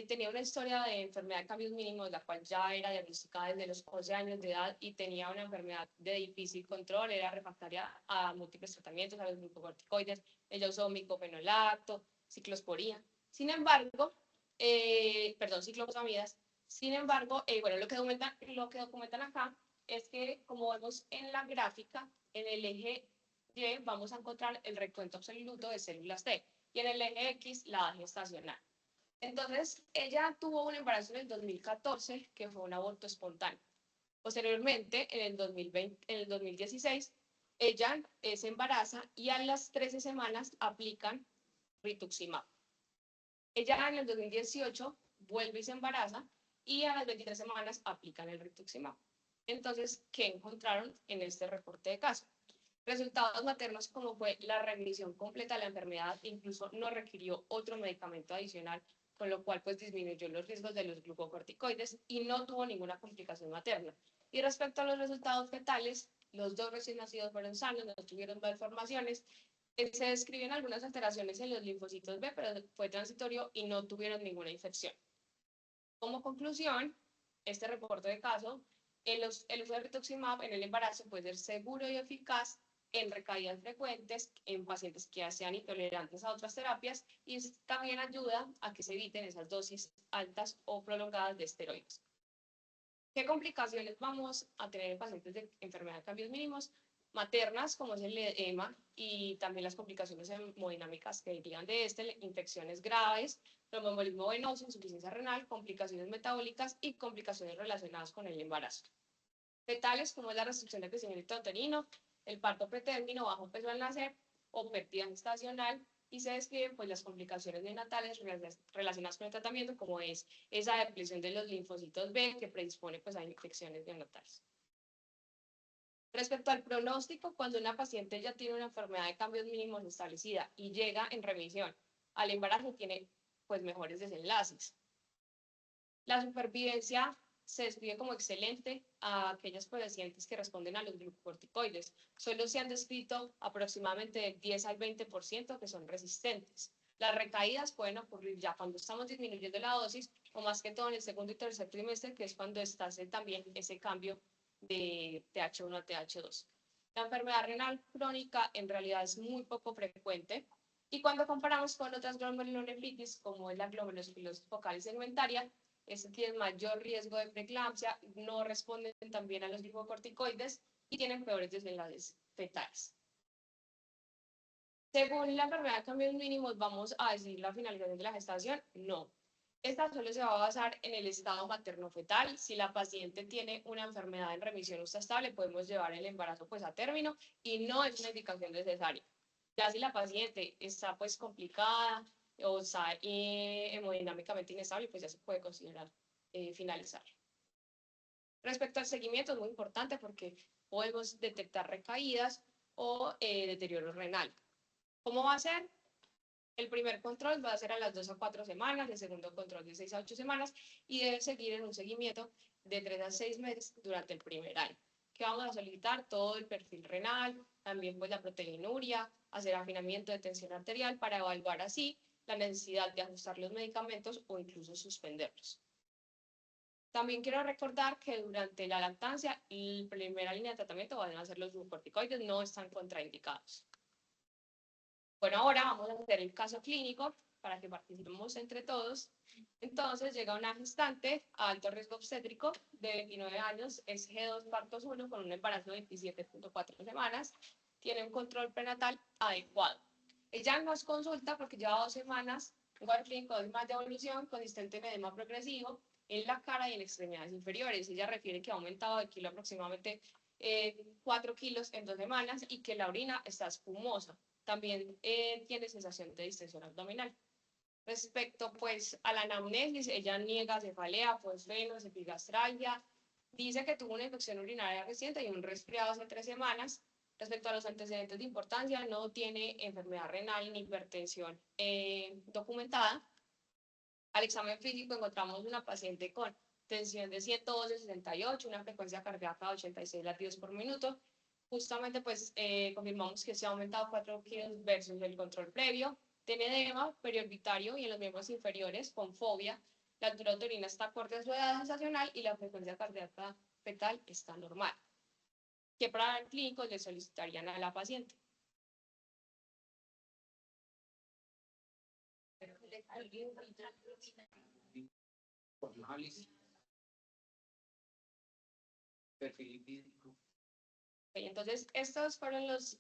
tenía una historia de enfermedad de cambios mínimos, la cual ya era diagnosticada desde los 11 años de edad y tenía una enfermedad de difícil control, era refractaria a múltiples tratamientos, a los glucocorticoides. Ella usó micofenolato, ciclosporina. Sin embargo, ciclofosfamidas. Sin embargo, bueno, lo que documentan acá es que, como vemos en la gráfica, en el eje Y vamos a encontrar el recuento absoluto de células T y en el eje X la edad gestacional. Entonces, ella tuvo un embarazo en el 2014, que fue un aborto espontáneo. Posteriormente, en el 2016, ella se embaraza y a las 13 semanas aplican rituximab. Ella en el 2018 vuelve y se embaraza y a las 23 semanas aplican el rituximab. Entonces, ¿qué encontraron en este reporte de caso? Resultados maternos como fue la remisión completa de la enfermedad, incluso no requirió otro medicamento adicional, con lo cual pues disminuyó los riesgos de los glucocorticoides y no tuvo ninguna complicación materna. Y respecto a los resultados fetales, los 2 recién nacidos fueron sanos, no tuvieron malformaciones. Se describen algunas alteraciones en los linfocitos B, pero fue transitorio y no tuvieron ninguna infección. Como conclusión, este reporte de caso, el uso de rituximab en el embarazo puede ser seguro y eficaz en recaídas frecuentes en pacientes que sean intolerantes a otras terapias y también ayuda a que se eviten esas dosis altas o prolongadas de esteroides. ¿Qué complicaciones vamos a tener en pacientes de enfermedad de cambios mínimos? Maternas, como es el edema, y también las complicaciones hemodinámicas que derivan de infecciones graves, tromboembolismo venoso, insuficiencia renal, complicaciones metabólicas y complicaciones relacionadas con el embarazo. Fetales, como es la restricción de crecimiento uterino, el parto pretérmino, bajo peso al nacer o pérdida gestacional, y se describen pues las complicaciones neonatales relacionadas con el tratamiento, como es esa depresión de los linfocitos B que predispone pues a infecciones neonatales. Respecto al pronóstico, cuando una paciente ya tiene una enfermedad de cambios mínimos establecida y llega en remisión al embarazo, tiene pues mejores desenlaces. La supervivencia se describe como excelente a aquellas pacientes que responden a los glucocorticoides. Solo se han descrito aproximadamente del 10 al 20% que son resistentes. Las recaídas pueden ocurrir ya cuando estamos disminuyendo la dosis o más que todo en el segundo y tercer trimestre, que es cuando está también ese cambio de TH1 a TH2. La enfermedad renal crónica en realidad es muy poco frecuente y cuando comparamos con otras glomerulonefritis como es la glomerulosclerosis focal y segmentaria, tienen mayor riesgo de preeclampsia, no responden también a los glucocorticoides y tienen peores desenlaces fetales. Según la enfermedad de cambios mínimos, ¿vamos a decir la finalización de la gestación? No. Esta solo se va a basar en el estado materno-fetal. Si la paciente tiene una enfermedad en remisión o está estable, podemos llevar el embarazo pues a término y no es una indicación de cesárea. Ya si la paciente está pues complicada o está hemodinámicamente inestable, pues ya se puede considerar finalizar. Respecto al seguimiento es muy importante porque podemos detectar recaídas o deterioro renal. ¿Cómo va a ser? El primer control va a ser a las 2 a 4 semanas, el segundo control de 6 a 8 semanas y debe seguir en un seguimiento de 3 a 6 meses durante el primer año. Que vamos a solicitar todo el perfil renal, también pues la proteinuria, hacer afinamiento de tensión arterial para evaluar así la necesidad de ajustar los medicamentos o incluso suspenderlos. También quiero recordar que durante la lactancia, la primera línea de tratamiento van a ser los glucocorticoides, no están contraindicados. Bueno, ahora vamos a hacer el caso clínico para que participemos entre todos. Entonces llega una gestante a alto riesgo obstétrico de 29 años, es G2 partos 1 con un embarazo de 27.4 semanas, tiene un control prenatal adecuado. Ella nos consulta porque lleva 2 semanas, un cuadro clínico de más de evolución, consistente en edema progresivo en la cara y en extremidades inferiores. Ella refiere que ha aumentado de kilo aproximadamente 4 kilos en 2 semanas y que la orina está espumosa. También tiene sensación de distensión abdominal. Respecto pues a la anamnesis, ella niega cefalea, fosfenos, epigastralgia, dice que tuvo una infección urinaria reciente y un resfriado hace 3 semanas. Respecto a los antecedentes de importancia, no tiene enfermedad renal ni hipertensión documentada. Al examen físico encontramos una paciente con tensión de 112/68, una frecuencia cardíaca de 86 latidos por minuto. Justamente pues confirmamos que se ha aumentado 4 kilos versus el control previo. Tiene edema periorbitario y en los miembros inferiores con fobia. La altura uterina está acorde a su edad gestacional y la frecuencia cardíaca fetal está normal. ¿Qué para el clínico le solicitarían a la paciente? Entonces, estos fueron los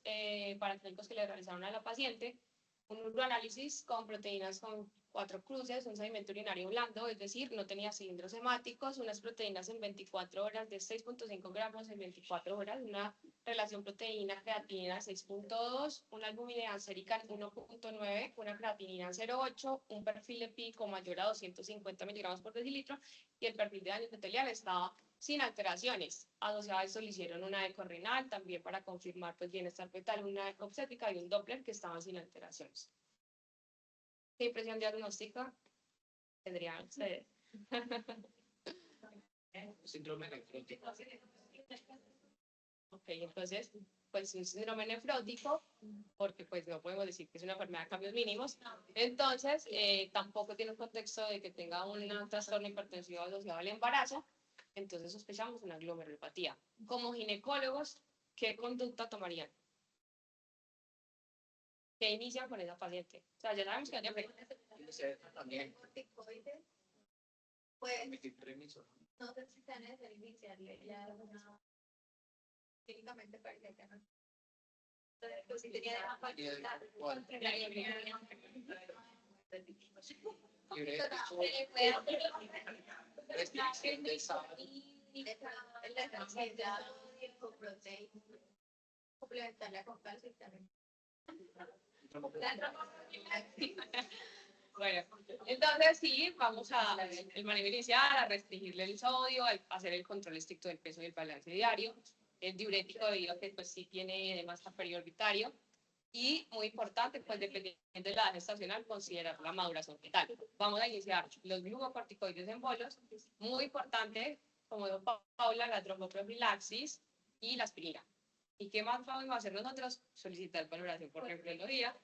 paraclínicos que le realizaron a la paciente. Un uroanálisis con proteínas con 4 cruces, un sedimento urinario blando, es decir, no tenía cilindros hemáticos, unas proteínas en 24 horas de 6.5 gramos en 24 horas, una relación proteína-creatinina 6.2, una albuminidad sérica 1.9, una creatinina 0.8, un perfil de pico mayor a 250 miligramos por decilitro y el perfil de daño epitelial estaba sin alteraciones. Asociado a esto le hicieron una eco renal también para confirmar pues bienestar fetal, una eco obstétrica y un Doppler que estaban sin alteraciones. ¿Qué impresión diagnóstica tendrían ustedes? Síndrome nefrótico. Ok, entonces, pues un síndrome nefrótico, porque pues no podemos decir que es una enfermedad de cambios mínimos, entonces tampoco tiene un contexto de que tenga un trastorno hipertensivo asociado al embarazo, entonces sospechamos una glomerulopatía. Como ginecólogos, ¿qué conducta tomarían? ¿Qué inician con esa paciente? O sea, ya sabemos que hay diabetes. También. Pues, no sé si se necesita iniciarle ya una técnicamente parece que no. Entonces, pues si tenía de más facilidad, complementarla con calcio y también. Bueno, entonces sí, vamos a el manejo inicial, a restringirle el sodio, a hacer el control estricto del peso y el balance diario, el diurético debido a que pues sí tiene edema periorbitário y muy importante, pues dependiendo de la edad gestacional, considerar la maduración fetal. Vamos a iniciar los glucocorticoides en bolos, muy importante, como dijo Paula, la tromboprofilaxis y la aspirina. ¿Y qué más vamos a hacer nosotros? Solicitar valoración por nefrología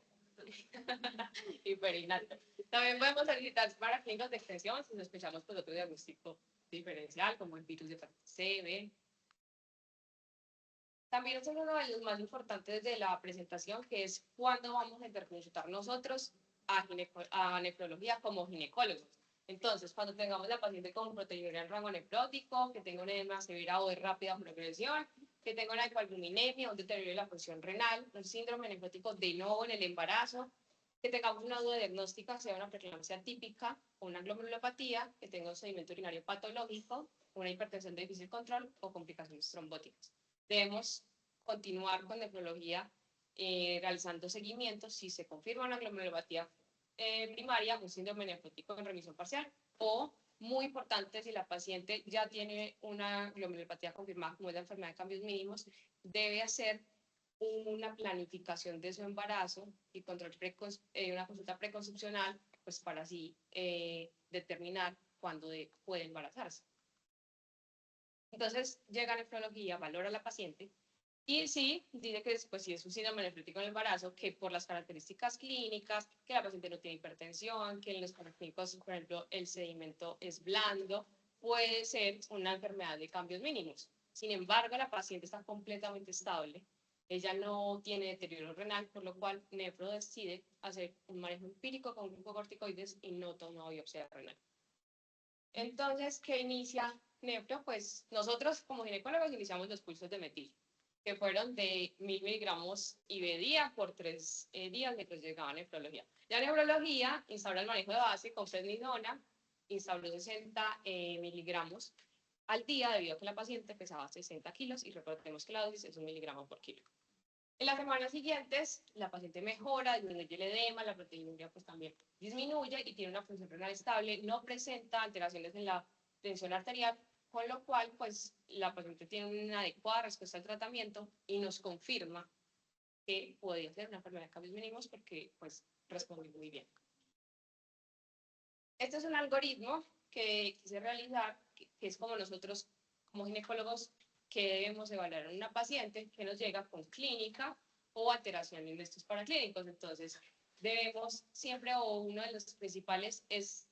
y perinatal. También podemos solicitar para clínicas de extensión si sospechamos pues otro diagnóstico diferencial como el virus de hepatitis C, B. También es uno de los más importantes de la presentación, que es cuándo vamos a interconsultar nosotros a nefrología como ginecólogos. Entonces, cuando tengamos la paciente con proteinuria en rango nefrótico, que tenga una edema severa o de rápida progresión, que tenga una hipoalbuminemia, un deterioro de la función renal, un síndrome nefrótico de nuevo en el embarazo, que tengamos una duda diagnóstica, sea una preeclampsia típica o una glomerulopatía, que tenga un sedimento urinario patológico, una hipertensión de difícil control o complicaciones trombóticas. Debemos continuar con nefrología realizando seguimientos si se confirma una glomerulopatía primaria, un síndrome nefrótico en remisión parcial, o, muy importante, si la paciente ya tiene una glomerulopatía confirmada, como es la enfermedad de cambios mínimos, debe hacer una planificación de su embarazo y control una consulta preconcepcional, pues para así determinar cuándo puede embarazarse. Entonces, llega a nefrología, valora a la paciente, y sí, dice que pues, si es un síndrome nefrítico en el embarazo, que por las características clínicas, que la paciente no tiene hipertensión, que en los clínicos, por ejemplo, el sedimento es blando, puede ser una enfermedad de cambios mínimos. Sin embargo, la paciente está completamente estable, ella no tiene deterioro renal, por lo cual Nefro decide hacer un manejo empírico con glucocorticoides y no toma biopsia renal. Entonces, ¿qué inicia Nefro? Pues nosotros como ginecólogos iniciamos los pulsos de metil, que fueron de 1000 miligramos IV día por 3 días mientras llegaba a nefrología. La nefrología instaura el manejo de base con prednisona, instauró 60 miligramos al día debido a que la paciente pesaba 60 kilos y recordemos que la dosis es 1 miligramo por kilo. En las semanas siguientes, la paciente mejora, disminuye el edema, la proteinuria pues también disminuye y tiene una función renal estable, no presenta alteraciones en la tensión arterial, con lo cual pues la paciente tiene una adecuada respuesta al tratamiento y nos confirma que podría ser una enfermedad de cambios mínimos porque pues responde muy bien. Este es un algoritmo que quise realizar, que es como nosotros como ginecólogos que debemos evaluar en una paciente que nos llega con clínica o alteración en estos paraclínicos. Entonces, debemos siempre, o uno de los principales es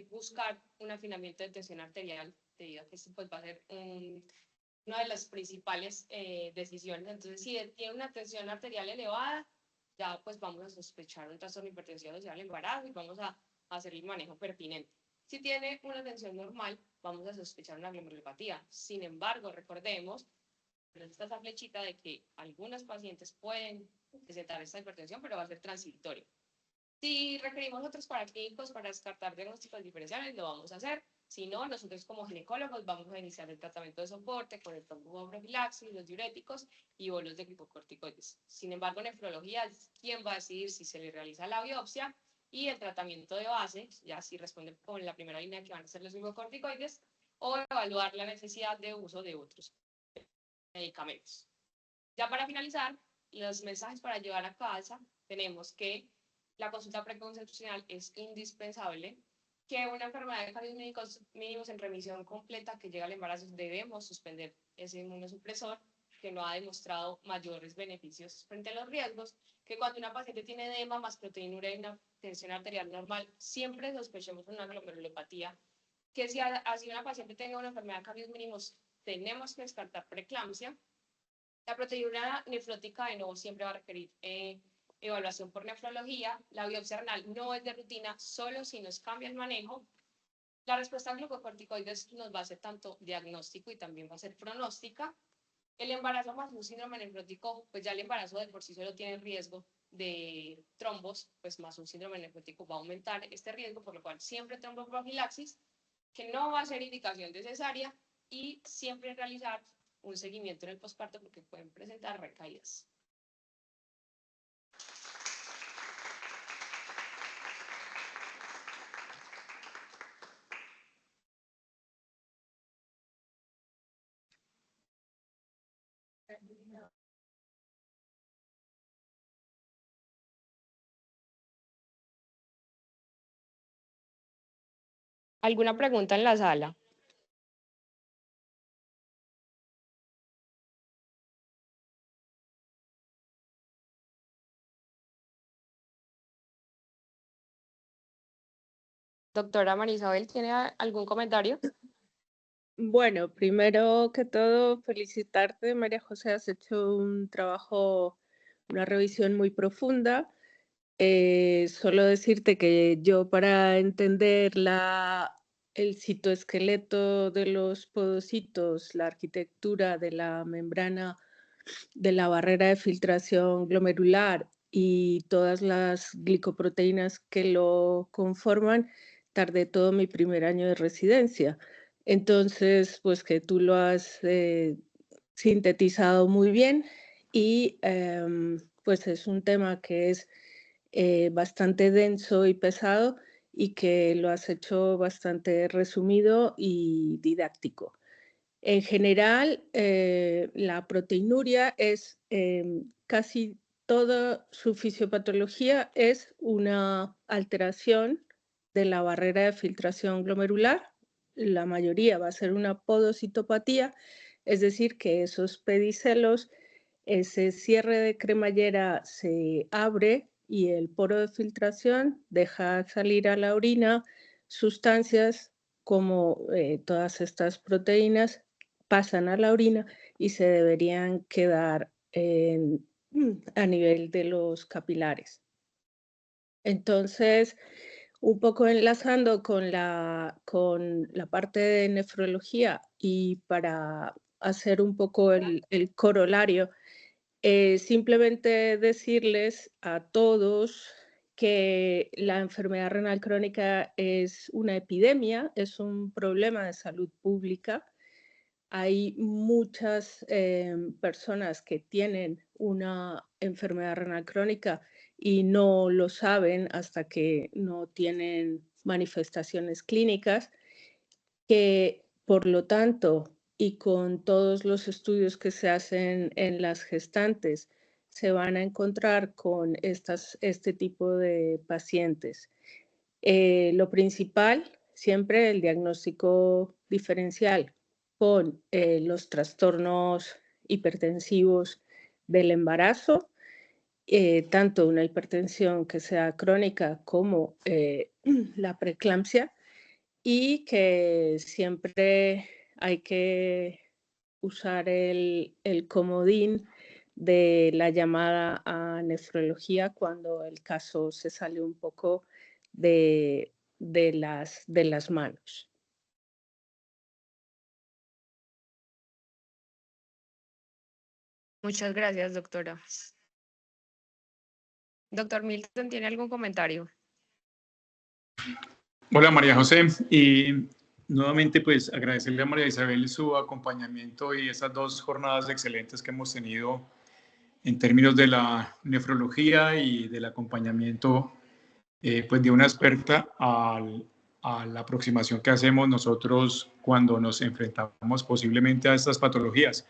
buscar un afinamiento de tensión arterial, debido a que esto pues, va a ser una de las principales decisiones. Entonces, si tiene una tensión arterial elevada, ya pues vamos a sospechar un trastorno hipertensivo asociado al embarazo y vamos a hacer el manejo pertinente. Si tiene una tensión normal, vamos a sospechar una glomerulopatía. Sin embargo, recordemos, esta es la flechita de que algunos pacientes pueden presentar esta hipertensión, pero va a ser transitorio. Si requerimos otros paraclínicos para descartar diagnósticos diferenciales, lo vamos a hacer. Si no, nosotros como ginecólogos vamos a iniciar el tratamiento de soporte con el tromboprofilaxis, los diuréticos y bolos de glucocorticoides. Sin embargo, nefrología es quien va a decidir si se le realiza la biopsia y el tratamiento de base, ya si responde con la primera línea que van a ser los glucocorticoides, o evaluar la necesidad de uso de otros medicamentos. Ya para finalizar, los mensajes para llevar a casa, tenemos que la consulta preconcepcional es indispensable, que una enfermedad de cambios mínimos en remisión completa que llega al embarazo debemos suspender ese inmunosupresor que no ha demostrado mayores beneficios frente a los riesgos, que cuando una paciente tiene edema más proteinuria y una tensión arterial normal, siempre sospechemos una glomerulopatía, que si así una paciente tenga una enfermedad de cambios mínimos, tenemos que descartar preeclampsia. La proteinuria nefrótica de nuevo siempre va a requerir evaluación por nefrología. La biopsia renal no es de rutina, solo si nos cambia el manejo. La respuesta a glucocorticoides nos va a ser tanto diagnóstico y también va a ser pronóstica. El embarazo más un síndrome nefrótico, pues ya el embarazo de por sí solo tiene riesgo de trombos, pues más un síndrome nefrótico va a aumentar este riesgo, por lo cual siempre tromboprofilaxis, que no va a ser indicación de cesárea, y siempre realizar un seguimiento en el posparto porque pueden presentar recaídas. ¿Alguna pregunta en la sala? Doctora María Isabel, ¿tiene algún comentario? Bueno, primero que todo, felicitarte, María José, has hecho un trabajo, una revisión muy profunda. Solo decirte que yo para entender el citoesqueleto de los podocitos, la arquitectura de la membrana de la barrera de filtración glomerular y todas las glicoproteínas que lo conforman, tardé todo mi primer año de residencia. Entonces, pues que tú lo has sintetizado muy bien y pues es un tema que es bastante denso y pesado y que lo has hecho bastante resumido y didáctico. En general, la proteinuria es casi toda su fisiopatología es una alteración de la barrera de filtración glomerular. La mayoría va a ser una podocitopatía, es decir, que esos pedicelos, ese cierre de cremallera se abre y el poro de filtración deja salir a la orina sustancias como todas estas proteínas pasan a la orina y se deberían quedar a nivel de los capilares. Entonces, un poco enlazando con la parte de nefrología y para hacer un poco el corolario, simplemente decirles a todos que la enfermedad renal crónica es una epidemia, es un problema de salud pública. Hay muchas personas que tienen una enfermedad renal crónica y no lo saben hasta que no tienen manifestaciones clínicas, que por lo tanto, y con todos los estudios que se hacen en las gestantes, se van a encontrar con este tipo de pacientes. Lo principal, siempre el diagnóstico diferencial con los trastornos hipertensivos del embarazo, tanto una hipertensión que sea crónica como la preeclampsia, y que siempre hay que usar el comodín de la llamada a nefrología cuando el caso se sale un poco de las manos. Muchas gracias, doctora. Doctor Milton, ¿tiene algún comentario? Hola María José, y nuevamente pues agradecerle a María Isabel su acompañamiento y estas 2 jornadas excelentes que hemos tenido en términos de la nefrología y del acompañamiento pues de una experta a la aproximación que hacemos nosotros cuando nos enfrentamos posiblemente a estas patologías.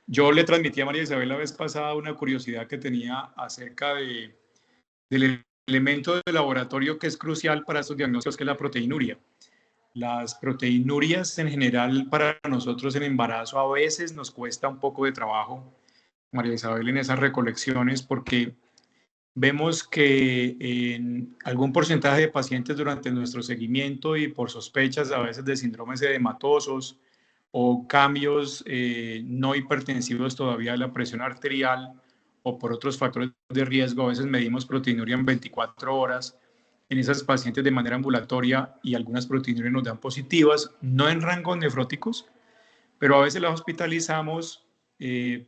Yo le transmití a María Isabel la vez pasada una curiosidad que tenía acerca del elemento de laboratorio que es crucial para estos diagnósticos, que es la proteinuria. Las proteinurias en general para nosotros en embarazo a veces nos cuesta un poco de trabajo, María Isabel, en esas recolecciones, porque vemos que en algún porcentaje de pacientes durante nuestro seguimiento y por sospechas a veces de síndromes edematosos o cambios no hipertensivos todavía de la presión arterial o por otros factores de riesgo, a veces medimos proteinuria en 24 horas en esas pacientes de manera ambulatoria y algunas proteinurias nos dan positivas, no en rangos nefróticos, pero a veces las hospitalizamos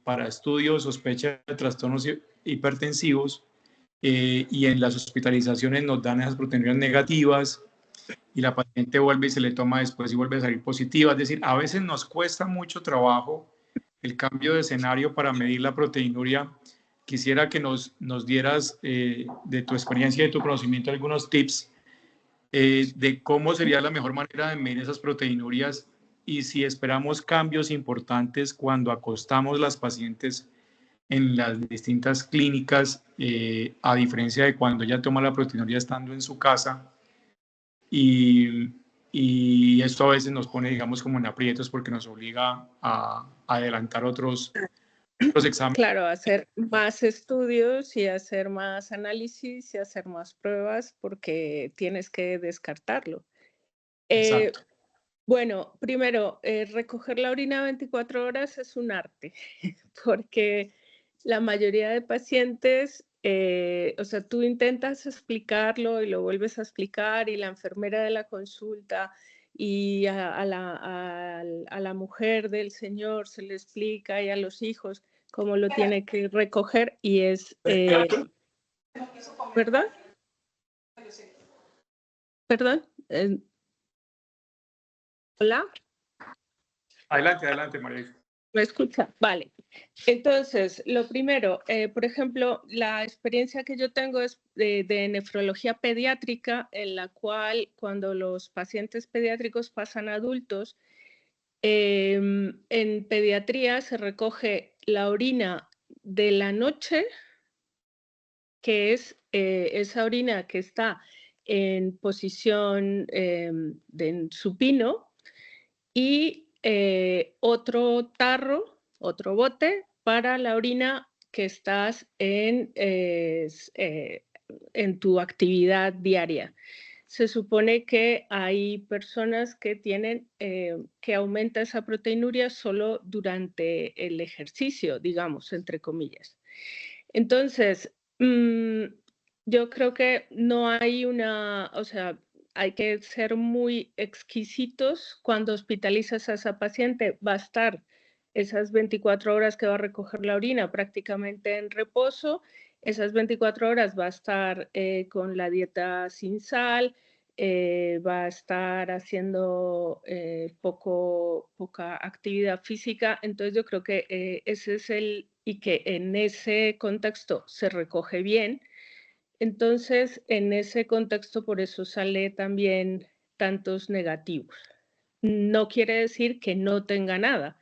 para estudios, sospecha de trastornos hipertensivos y en las hospitalizaciones nos dan esas proteinurias negativas y la paciente vuelve y se le toma después y vuelve a salir positiva. Es decir, a veces nos cuesta mucho trabajo el cambio de escenario para medir la proteinuria. Quisiera que nos dieras de tu experiencia y de tu conocimiento algunos tips de cómo sería la mejor manera de medir esas proteinurias y si esperamos cambios importantes cuando acostamos las pacientes en las distintas clínicas, a diferencia de cuando ella toma la proteinuria estando en su casa. Y esto a veces nos pone, digamos, como en aprietos porque nos obliga a adelantar otros exámenes. Claro, hacer más estudios y hacer más análisis y hacer más pruebas porque tienes que descartarlo. Exacto. Bueno, primero, recoger la orina 24 horas es un arte, porque la mayoría de pacientes, o sea, tú intentas explicarlo y lo vuelves a explicar y la enfermera de la consulta y a la mujer del señor se le explica y a los hijos cómo lo tiene que recoger y es, ¿verdad? ¿Perdón? ¿Hola? Adelante, adelante, María. ¿Me escucha? Vale. Entonces, lo primero, por ejemplo, la experiencia que yo tengo es de nefrología pediátrica, en la cual cuando los pacientes pediátricos pasan a adultos, en pediatría se recoge la orina de la noche, que es esa orina que está en posición de supino, y otro tarro, otro bote para la orina que estás en tu actividad diaria. Se supone que hay personas que tienen que aumenta esa proteinuria solo durante el ejercicio, digamos, entre comillas. Entonces, yo creo que no hay o sea, hay que ser muy exquisitos cuando hospitalizas a esa paciente. Va a estar esas 24 horas que va a recoger la orina prácticamente en reposo. Esas 24 horas va a estar con la dieta sin sal, va a estar haciendo poca actividad física. Entonces yo creo que ese es y que en ese contexto se recoge bien. Entonces, en ese contexto, por eso sale también tantos negativos. No quiere decir que no tenga nada.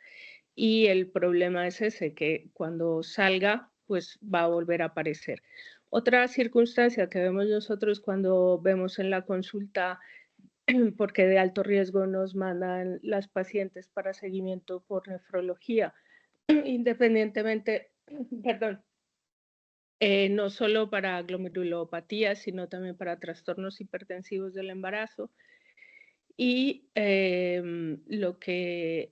Y el problema es ese, que cuando salga, pues va a volver a aparecer. Otra circunstancia que vemos nosotros cuando vemos en la consulta, porque de alto riesgo nos mandan las pacientes para seguimiento por nefrología, independientemente, perdón, no solo para glomerulopatía, sino también para trastornos hipertensivos del embarazo. Y lo que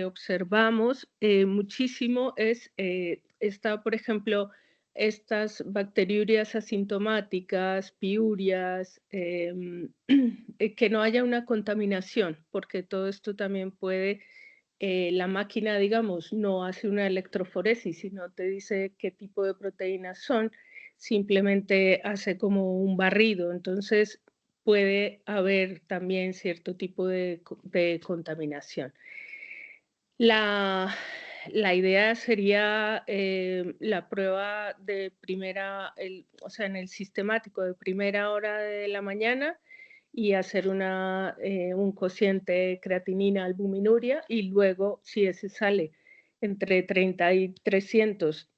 observamos muchísimo es, por ejemplo, estas bacteriurias asintomáticas, piurias, que no haya una contaminación, porque todo esto también puede la máquina, digamos, no hace una electroforesis, sino te dice qué tipo de proteínas son, simplemente hace como un barrido. Entonces, puede haber también cierto tipo de contaminación. La idea sería la prueba de o sea, en el sistemático de primera hora de la mañana y hacer un cociente creatinina albuminuria y luego, si ese sale entre 30 y 300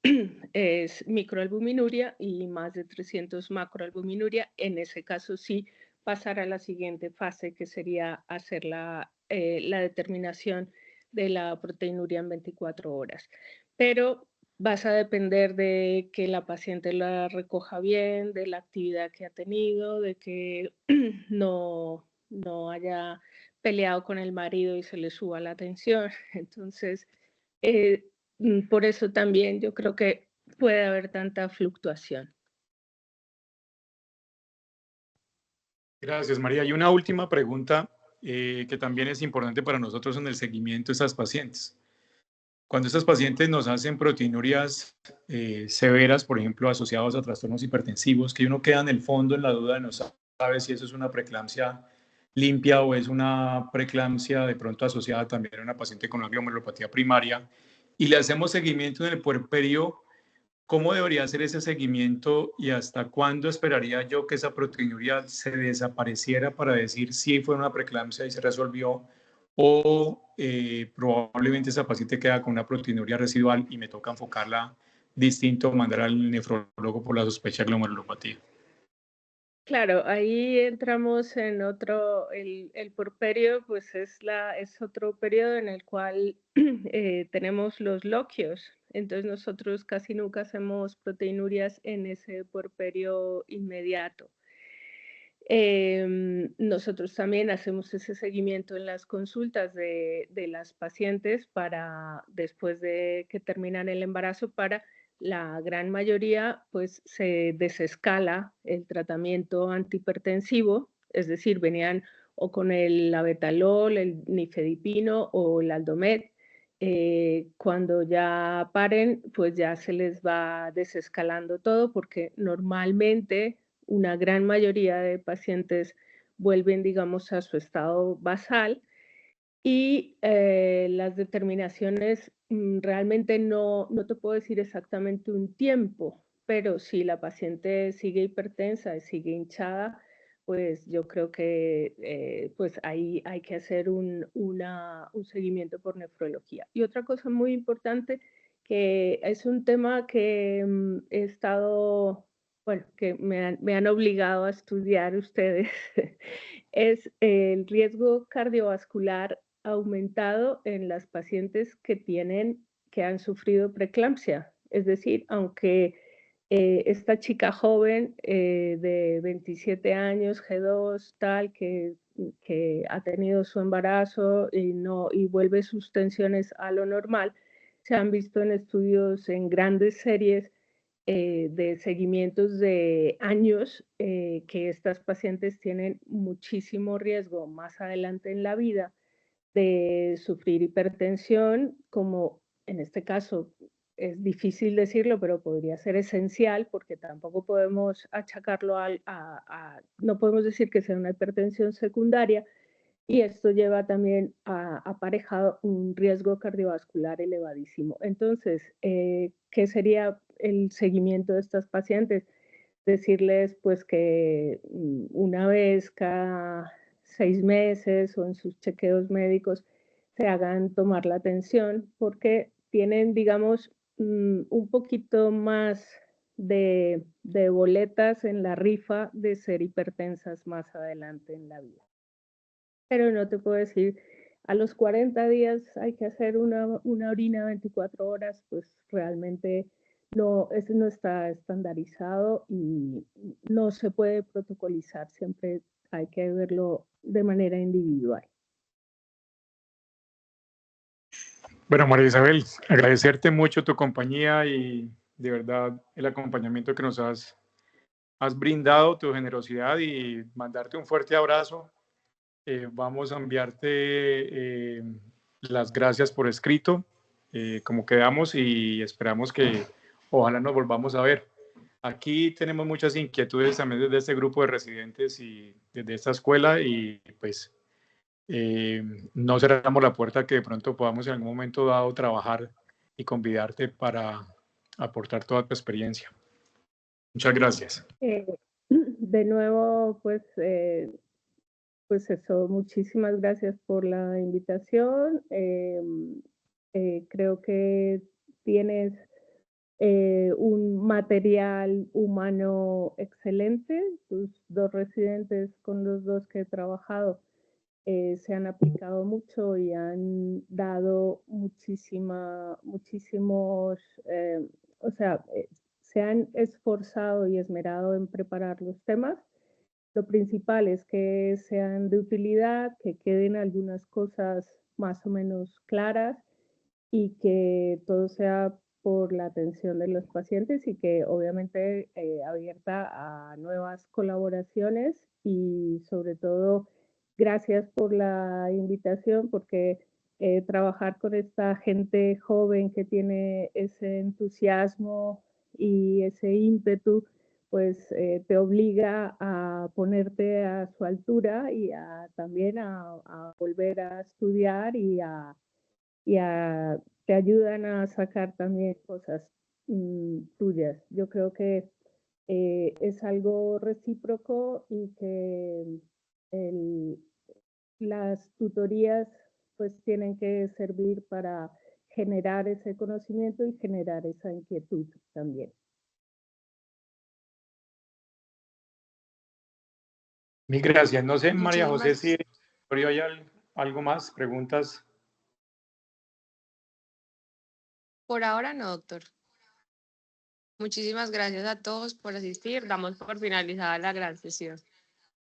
es microalbuminuria y más de 300 macroalbuminuria. En ese caso sí pasar a la siguiente fase, que sería hacer la determinación de la proteinuria en 24 horas. Pero vas a depender de que la paciente la recoja bien, de la actividad que ha tenido, de que no haya peleado con el marido y se le suba la tensión. Entonces, por eso también yo creo que puede haber tanta fluctuación. Gracias, María. Y una última pregunta que también es importante para nosotros en el seguimiento de estas pacientes. Cuando estas pacientes nos hacen proteinurias severas, por ejemplo, asociadas a trastornos hipertensivos, que uno queda en el fondo en la duda de no sabe si eso es una preeclampsia limpia o es una preeclampsia de pronto asociada también a una paciente con una glomerulopatía primaria, y le hacemos seguimiento en el puerperio, ¿cómo debería ser ese seguimiento y hasta cuándo esperaría yo que esa proteinuria se desapareciera para decir si fue una preeclampsia y se resolvió, o probablemente esa paciente queda con una proteinuria residual y me toca enfocarla distinto, mandar al nefrólogo por la sospecha de glomerulopatía? Claro, ahí entramos en otro, el puerperio pues es otro periodo en el cual tenemos los loquios. Entonces nosotros casi nunca hacemos proteinurias en ese puerperio inmediato. Nosotros también hacemos ese seguimiento en las consultas de las pacientes para después de que terminan el embarazo. Para la gran mayoría, pues se desescala el tratamiento antihipertensivo, es decir, venían o con el labetalol, el nifedipino o el Aldomed. Cuando ya paren, pues ya se les va desescalando todo, porque normalmente una gran mayoría de pacientes vuelven, digamos, a su estado basal, y las determinaciones realmente no te puedo decir exactamente un tiempo, pero si la paciente sigue hipertensa y sigue hinchada, pues yo creo que pues ahí hay que hacer un seguimiento por nefrología. Y otra cosa muy importante, que es un tema que he estado, bueno, que me han obligado a estudiar ustedes, es el riesgo cardiovascular aumentado en las pacientes que han sufrido preeclampsia. Es decir, aunque esta chica joven de 27 años, G2, tal, que ha tenido su embarazo y vuelve sus tensiones a lo normal, se han visto en estudios en grandes series de seguimientos de años, que estas pacientes tienen muchísimo riesgo más adelante en la vida de sufrir hipertensión, como en este caso es difícil decirlo, pero podría ser esencial, porque tampoco podemos achacarlo no podemos decir que sea una hipertensión secundaria, y esto lleva también aparejado un riesgo cardiovascular elevadísimo. Entonces, ¿qué sería el seguimiento de estas pacientes? Decirles pues que una vez cada 6 meses o en sus chequeos médicos se hagan tomar la tensión, porque tienen, digamos, un poquito más de boletas en la rifa de ser hipertensas más adelante en la vida. Pero no te puedo decir, a los 40 días hay que hacer una orina 24 horas, pues realmente no, eso no está estandarizado y no se puede protocolizar, siempre hay que verlo de manera individual. Bueno, María Isabel, agradecerte mucho tu compañía y de verdad el acompañamiento que nos has brindado, tu generosidad, y mandarte un fuerte abrazo. Vamos a enviarte las gracias por escrito, como quedamos, y esperamos que ojalá nos volvamos a ver. Aquí tenemos muchas inquietudes también desde este grupo de residentes y desde esta escuela, y pues no cerramos la puerta que de pronto podamos en algún momento dado trabajar y convidarte para aportar toda tu experiencia. Muchas gracias. De nuevo, pues eso, muchísimas gracias por la invitación. Creo que tienes un material humano excelente. Tus dos residentes con los dos que he trabajado se han aplicado mucho y han dado muchísimos, o sea, se han esforzado y esmerado en preparar los temas. Lo principal es que sean de utilidad, que queden algunas cosas más o menos claras y que todo sea por la atención de los pacientes y que obviamente abierta a nuevas colaboraciones y sobre todo gracias por la invitación porque trabajar con esta gente joven que tiene ese entusiasmo y ese ímpetu pues te obliga a ponerte a su altura y también a volver a estudiar y te ayudan a sacar también cosas tuyas. Yo creo que es algo recíproco y que las tutorías pues tienen que servir para generar ese conocimiento y generar esa inquietud también. Mil gracias. No sé, María José, Muchísimas, si hay algo más, preguntas. por ahora no, doctor. Muchísimas gracias a todos por asistir. Damos por finalizada la gran sesión.